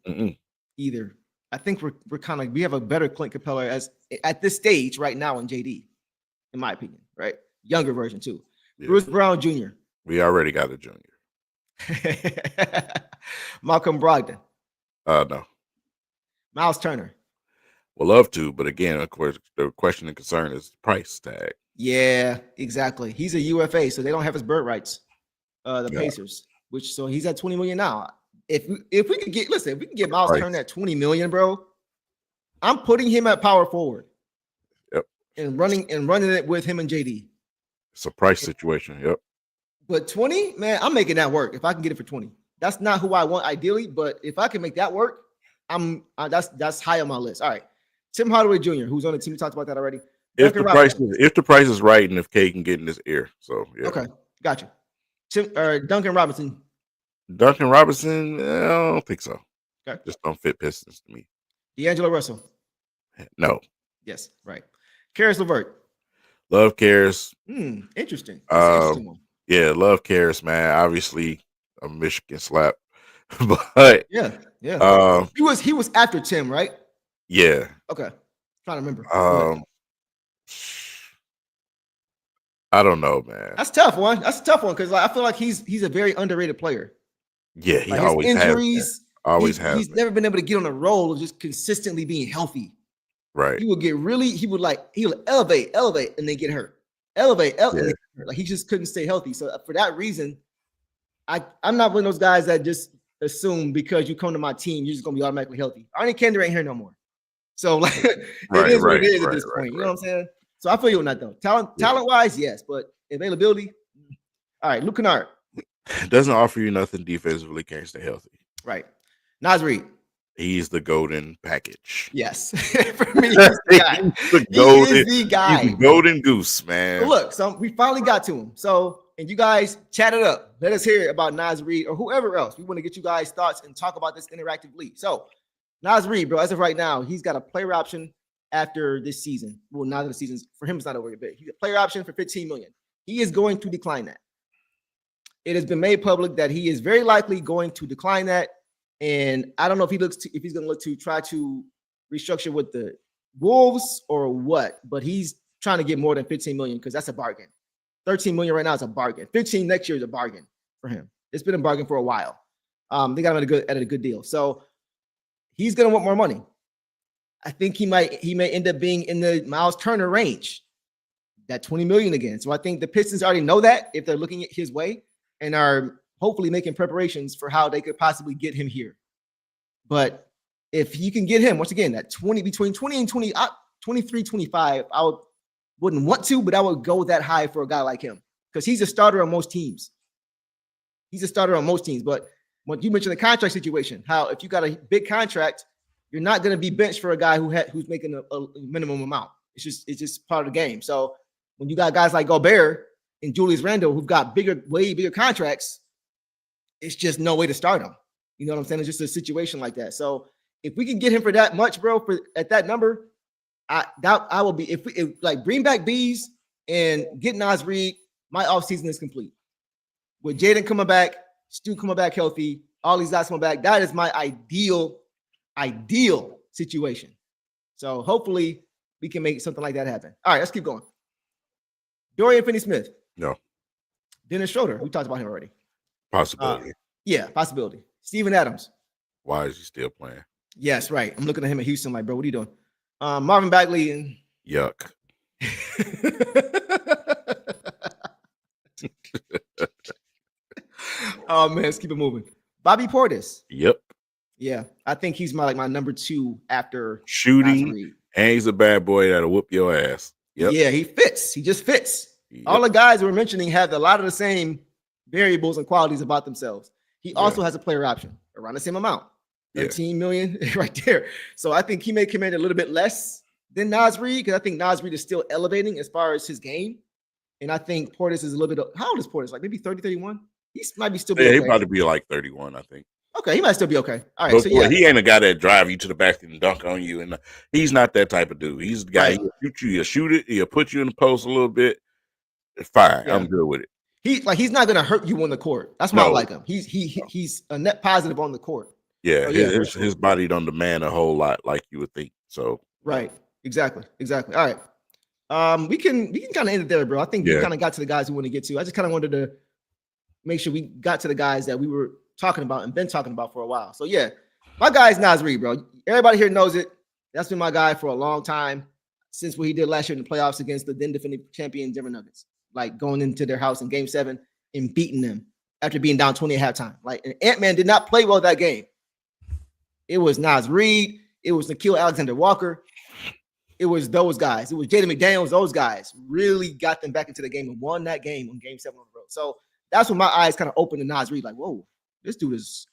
B: either. I think we have a better Clint Capella as at this stage right now in JD, in my opinion. Right, younger version too. Yeah. Bruce Brown Jr.
C: We already got a junior.
B: Malcolm Brogdon.
C: No.
B: Miles Turner.
C: Would love to, but again, of course, the question and concern is the price tag.
B: Yeah, exactly. He's a UFA, so they don't have his bird rights. The Pacers, so he's at 20 million now. If we could get Miles Turner at 20 million, bro, I'm putting him at power forward.
C: Yep.
B: And running it with him and JD.
C: It's a price situation. Yep.
B: But 20, man, I'm making that work if I can get it for 20. That's not who I want ideally, but if I can make that work, that's high on my list. All right. Tim Hardaway Jr., who's on the team, we talked about that already.
C: If the price is right and if Cade can get in his ear. So yeah.
B: Okay, gotcha. Duncan Robinson.
C: Duncan Robinson, I don't think so.
B: Okay.
C: Just don't fit Pistons to me.
B: D'Angelo Russell.
C: No.
B: Yes, right. Karis LeVert.
C: Love Karis.
B: Interesting.
C: Yeah, love Karis, man. Obviously a Michigan slap. But
B: yeah. He was after Tim, right?
C: Yeah.
B: Okay. Trying to remember.
C: I don't know, man.
B: That's a tough one because I feel like he's a very underrated player.
C: Yeah, he always
B: injuries,
C: has.
B: He's never been able to get on a roll of just consistently being healthy.
C: Right.
B: He would elevate, and then get hurt. Elevate, and then get hurt. Like he just couldn't stay healthy. So for that reason, I'm not one of those guys that just assume because you come to my team, you're just gonna be automatically healthy. Arnie Kender ain't here no more. So like it is what it is at this point. You know what I'm saying? So I feel you on that though. Talent wise, yes, but availability. All right, Luke Kennard.
C: Doesn't offer you nothing defensively. Can't stay healthy.
B: Right. Naz Reid.
C: He's the golden package.
B: Yes. For me, he's the guy. He is the guy.
C: He's the golden goose, man.
B: So look, so we finally got to him. So, and you guys chat it up. Let us hear about Naz Reid or whoever else. We want to get you guys' thoughts and talk about this interactively. So, Naz Reid, bro, as of right now, he's got a player option after this season. Well, now that the season's for him, it's not over a bit. He's a player option for $15 million. He is going to decline that. It has been made public that he is very likely going to decline that. And I don't know if he's going to look to try to restructure with the Wolves or what, but he's trying to get more than 15 million because that's a bargain. 13 million right now is a bargain. 15 next year is a bargain for him. It's been a bargain for a while. They got him at a good deal. So he's going to want more money. I think he may end up being in the Miles Turner range, that 20 million again. So I think the Pistons already know that if they're looking at his way and are hopefully making preparations for how they could possibly get him here. But if you can get him, once again, that between 20 and 23, 25, wouldn't want to, but I would go that high for a guy like him because he's a starter on most teams. But when you mentioned the contract situation, how if you got a big contract, you're not going to be benched for a guy who's making a minimum amount. It's just part of the game. So when you got guys like Gobert and Julius Randle who've got way bigger contracts, it's just no way to start him. You know what I'm saying? It's just a situation like that. So if we can get him for that much, bro, at that number, I will be. If bring back Bees and get Naz Reid, my offseason is complete. With Jaden coming back, Stu coming back healthy, all these guys coming back, that is my ideal situation. So hopefully we can make something like that happen. All right, let's keep going. Dorian Finney-Smith.
C: No.
B: Dennis Schroeder. We talked about him already.
C: Possibility.
B: Yeah, possibility. Steven Adams.
C: Why is he still playing?
B: Yes, right. I'm looking at him at Houston like, bro, what are you doing? Marvin Bagley and
C: yuck.
B: Oh man, let's keep it moving. Bobby Portis.
C: Yep.
B: Yeah, I think he's my number 2 after
C: shooting, and he's a bad boy that'll whoop your ass. Yep.
B: Yeah, he fits. He just fits. Yep. All the guys we're mentioning have a lot of the same variables and qualities about themselves. He also has a player option around the same amount, 13 million right there. So I think he may command a little bit less than Naz Reid because I think Naz Reid is still elevating as far as his game. And I think Portis is a little bit – how old is Portis? Like maybe 30, 31? He might be still be okay.
C: He about to be like 31, I think.
B: Okay, he might still be okay. All right,
C: he ain't a guy that drive you to the basket and dunk on you. And he's not that type of dude. He's the guy he'll shoot you, he'll shoot it, he'll put you in the post a little bit. It's fine. Yeah. I'm good with it.
B: He's not gonna hurt you on the court. That's why I like him. He's a net positive on the court.
C: Yeah, his body don't demand a whole lot like you would think. So
B: right, exactly. All right, we can kind of end it there, bro. I think we kind of got to the guys we want to get to. I just kind of wanted to make sure we got to the guys that we were talking about and been talking about for a while. So yeah, my guy is Naz Reid, bro. Everybody here knows it. That's been my guy for a long time since what he did last year in the playoffs against the then defending champion Denver Nuggets. Like going into their house in Game 7 and beating them after being down 20 at halftime. Like Ant-Man did not play well that game. It was Naz Reid. It was Nickeil Alexander-Walker. It was those guys. It was Jaden McDaniels. Those guys really got them back into the game and won that game on Game 7 on the road. So that's when my eyes kind of opened to Naz Reid. Like, whoa, this dude is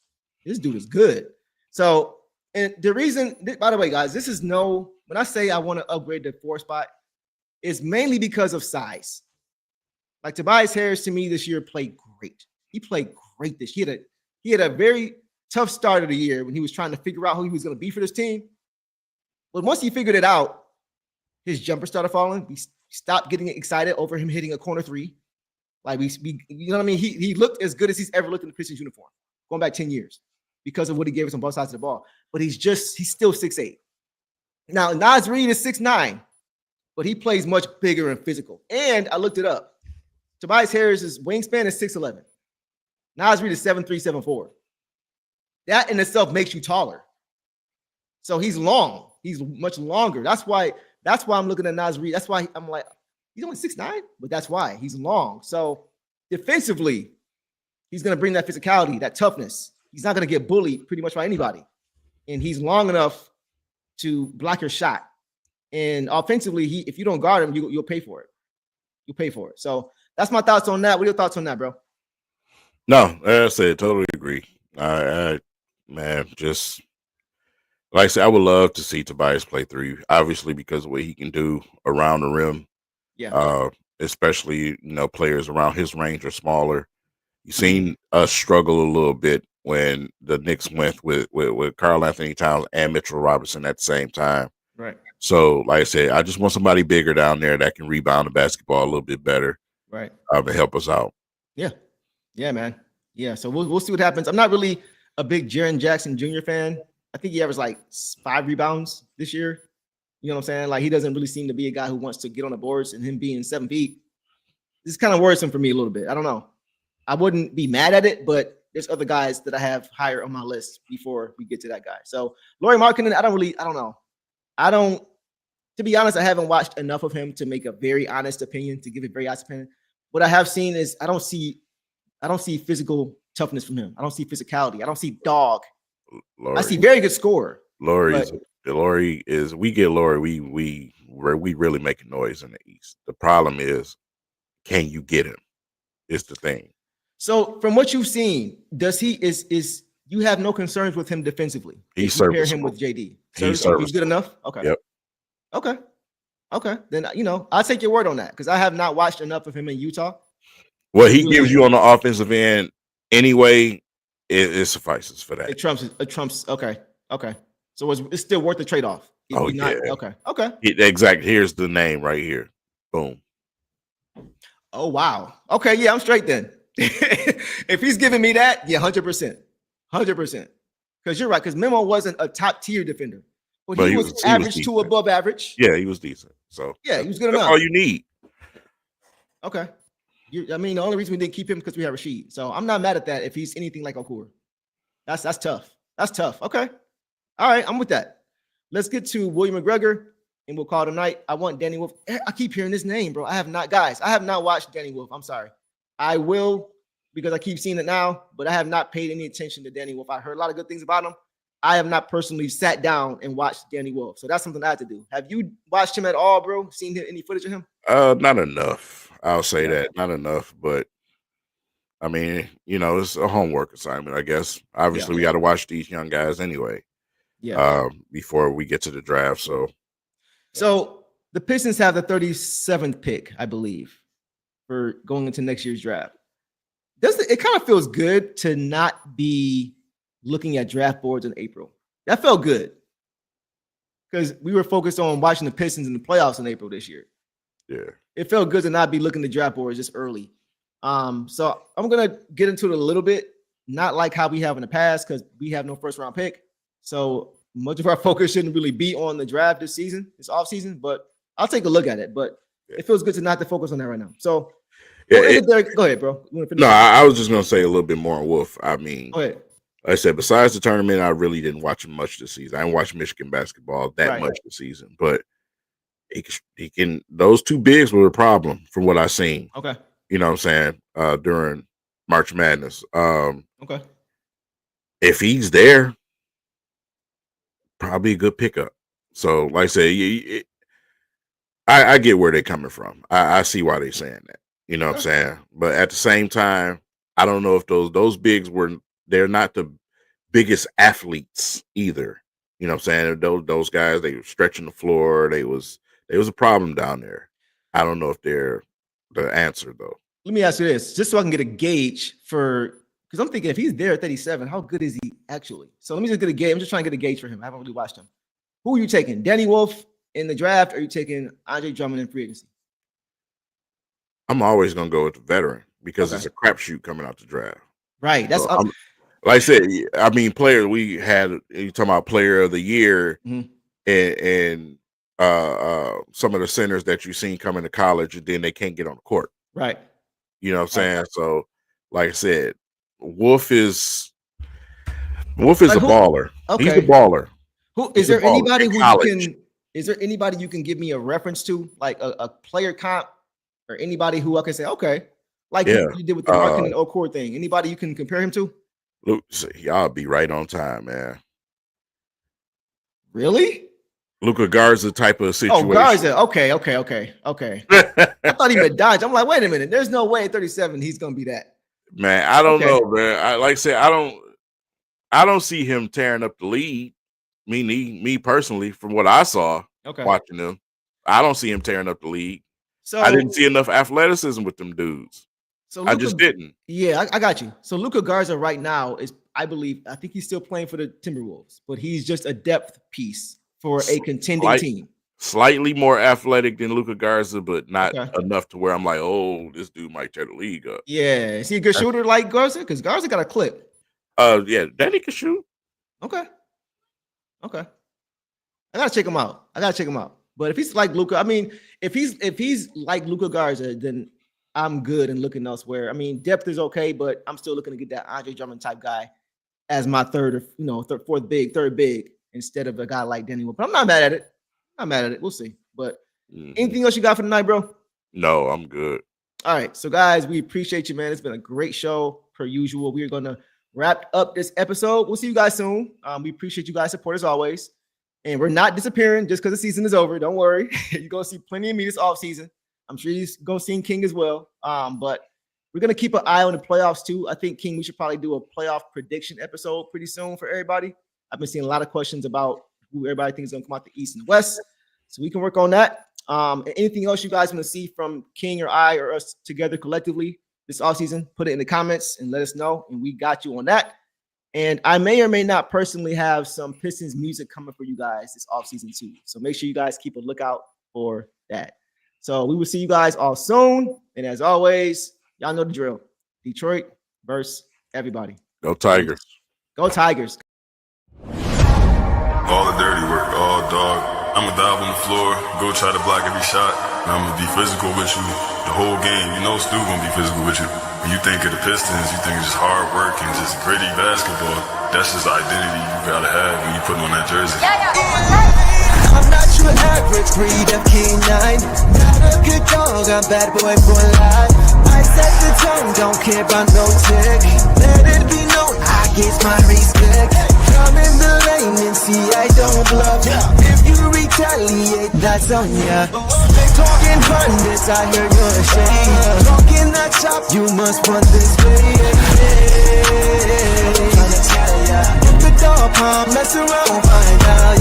B: good. So, and the reason, by the way, guys, when I say I want to upgrade the 4 spot, it's mainly because of size. Like Tobias Harris to me this year played great. He played great this year. He had a very tough start of the year when he was trying to figure out who he was going to be for this team. But once he figured it out, his jumper started falling. We stopped getting excited over him hitting a corner 3. Like we you know what I mean? He looked as good as he's ever looked in the Pistons uniform, going back 10 years because of what he gave us on both sides of the ball. But he's still 6'8". Now Naz Reid is 6'9", but he plays much bigger and physical. And I looked it up. Tobias Harris's wingspan is 6'11". Naz Reid is 7'3", 7'4". That in itself makes you taller. So he's long. He's much longer. That's why I'm looking at Naz Reid. That's why I'm like, he's only 6'9", but that's why he's long. So defensively, he's going to bring that physicality, that toughness. He's not going to get bullied pretty much by anybody. And he's long enough to block your shot And offensively, if you don't guard him, you'll pay for it. You'll pay for it. So that's my thoughts on that. What are your thoughts on that, bro?
C: No, I said totally agree. Man, just like I said, I would love to see Tobias play 3, obviously because of what he can do around the rim.
B: Yeah.
C: Especially, players around his range are smaller. You've seen us struggle a little bit when the Knicks went with Karl Anthony Towns and Mitchell Robinson at the same time.
B: Right.
C: So, like I said, I just want somebody bigger down there that can rebound the basketball a little bit better.
B: Right.
C: To help us out.
B: Yeah. Yeah, man. Yeah. So we'll see what happens. I'm not really a big Jaren Jackson Jr. fan. I think he averaged like 5 rebounds this year. You know what I'm saying? Like he doesn't really seem to be a guy who wants to get on the boards, and him being 7 feet, this is kind of worrisome for me a little bit. I don't know. I wouldn't be mad at it, but there's other guys that I have higher on my list before we get to that guy. So Lauri Markkanen, I don't know. To be honest, I haven't watched enough of him to make a very honest opinion, to give a very honest opinion. What I have seen is I don't see physical toughness from him. I don't see physicality. I don't see dog.
C: Lauri,
B: I see very good scorer.
C: Lauri is we get Lauri, we really making noise in the East. The problem is, can you get him? Is the thing.
B: So from what you've seen, does he is you have no concerns with him defensively?
C: He's
B: compare him with JD. He's good enough. Okay.
C: Yep.
B: Okay. Then I'll take your word on that because I have not watched enough of him in Utah.
C: What he gives you on the offensive end anyway, it suffices for that.
B: It trumps. Okay. So it's still worth the trade-off.
C: Oh, yeah.
B: Okay.
C: Exactly. Here's the name right here. Boom.
B: Oh, wow. Okay, yeah, I'm straight then. If he's giving me that, yeah, 100%. 100%. Because you're right, because Memo wasn't a top-tier defender. But he was average to above average.
C: Yeah, he was decent. So
B: yeah, he was good enough.
C: That's all you need.
B: Okay. The only reason we didn't keep him because we have Rashid. So I'm not mad at that if he's anything like Okur. That's tough. That's tough. Okay. All right, I'm with that. Let's get to William McGregor, and we'll call it a night. I want Danny Wolf. I keep hearing this name, bro. I have not watched Danny Wolf. I'm sorry. I will because I keep seeing it now, but I have not paid any attention to Danny Wolf. I heard a lot of good things about him. I have not personally sat down and watched Danny Wolf. So that's something I have to do. Have you watched him at all, bro? Seen any footage of him?
C: Not enough. I'll say that. Not enough, but I mean, it's a homework assignment, I guess. Obviously, we got to watch these young guys anyway.
B: Yeah.
C: Before we get to the draft. So
B: the Pistons have the 37th pick, I believe, for going into next year's draft. It kind of feels good to not be looking at draft boards in April. That felt good because we were focused on watching the Pistons in the playoffs in April this year.
C: Yeah.
B: It felt good to not be looking at draft boards just early. So I'm going to get into it a little bit, not like how we have in the past because we have no first round pick. So much of our focus shouldn't really be on the draft this offseason, but I'll take a look at it. But it feels good to not to focus on that right now. So go ahead, bro.
C: No, I was just going to say a little bit more on Wolf. I mean,
B: go ahead.
C: Like I said, besides the tournament, I really didn't watch him much this season. I didn't watch Michigan basketball that much this season, but he can. Those two bigs were a problem from what I seen.
B: Okay,
C: you know what I'm saying during March Madness.
B: Okay,
C: if he's there, probably a good pickup. So, like I say, I get where they're coming from. I see why they're saying that. You know what I'm saying? But at the same time, I don't know if those bigs they're not the biggest athletes either. You know what I'm saying? Those guys, they were stretching the floor. There was a problem down there. I don't know if they're the answer though.
B: Let me ask you this, just so I can get a gauge because I'm thinking if he's there at 37, how good is he actually? So let me just get a gauge. I'm just trying to get a gauge for him. I haven't really watched him. Who are you taking? Danny Wolf in the draft, or are you taking Andre Drummond in free agency?
C: I'm always gonna go with the veteran because it's a crapshoot coming out the draft.
B: Right. That's
C: like I said. I mean, players we had. You talking about player of the year, and some of the centers that you've seen coming to college, and then they can't get on the court.
B: Right.
C: You know what I'm saying? So, like I said, Wolf is a baller.
B: Okay.
C: He's a baller.
B: Is there anybody you can give me a reference to, like a player comp, or anybody who I can say, okay, like you did with the Markkanen and Okur thing? Anybody you can compare him to?
C: Luke, y'all be right on time, man.
B: Really?
C: Luka Garza type of situation.
B: Oh, Garza. Okay. I thought he meant Dodge. I'm like, wait a minute. There's no way at 37 he's gonna be that.
C: Man, I don't know, man. Like I said, I don't see him tearing up the league. Me personally, from what I saw watching them, I don't see him tearing up the league. So I didn't see enough athleticism with them dudes. So I just didn't.
B: Yeah, I got you. So Luka Garza right now is, I think he's still playing for the Timberwolves, but he's just a depth piece for a contending team.
C: Slightly more athletic than Luka Garza, but not enough to where I'm like, oh, this dude might tear the league up.
B: Yeah, is he a good shooter like Garza? Because Garza got a clip.
C: Yeah, Danny can shoot.
B: Okay. I gotta check him out. But if he's like Luka, I mean, if he's like Luka Garza, then I'm good and looking elsewhere. I mean, depth is okay, but I'm still looking to get that Andre Drummond type guy as my third big instead of a guy like Danny Wood. But I'm not mad at it. We'll see. But anything else you got for tonight, bro?
C: No, I'm good.
B: All right. So, guys, we appreciate you, man. It's been a great show per usual. We are going to wrap up this episode. We'll see you guys soon. We appreciate you guys' support as always. And we're not disappearing just because the season is over. Don't worry. You're going to see plenty of me this offseason. I'm sure you're going to see King as well. But we're going to keep an eye on the playoffs too. I think, King, we should probably do a playoff prediction episode pretty soon for everybody. I've been seeing a lot of questions about who everybody thinks is going to come out the East and the West. So we can work on that. Anything else you guys want to see from King or I or us together collectively this offseason, put it in the comments and let us know. And we got you on that. And I may or may not personally have some Pistons music coming for you guys this offseason too. So make sure you guys keep a lookout for that. So we will see you guys all soon. And as always, y'all know the drill. Detroit versus everybody.
C: Go Tigers.
B: Go Tigers.
D: All the dirty work, all dog. I'ma dive on the floor, go try to block every shot. And I'ma be physical with you the whole game. You know Stu gonna be physical with you. When you think of the Pistons, you think it's just hard work and just gritty basketball. That's just the identity you gotta have when you put on that jersey.
A: I'm not your average breed of canine. Not a good dog, I'm bad boy for life. I set the tone, don't care about no tick. Let it be known, I get my respect. Come in the lane and see I don't bluff. If you retaliate, that's on ya. Talking hundreds, I hear you're ashamed. Talking that chop, you must want this way. Look the dog palm, mess around, find out,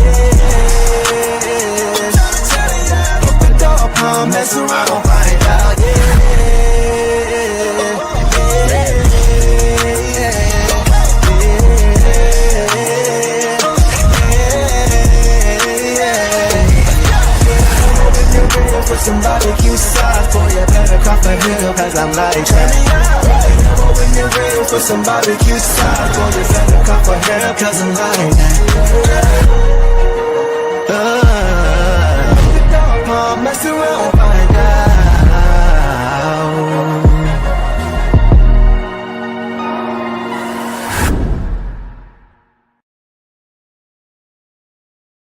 A: Look the dog palm, mess around, find out, For some barbecue sauce, boy, you better cough a hill, cause I'm like that. When you're real for some barbecue sauce, boy, you better cough a hill, cause I'm like that.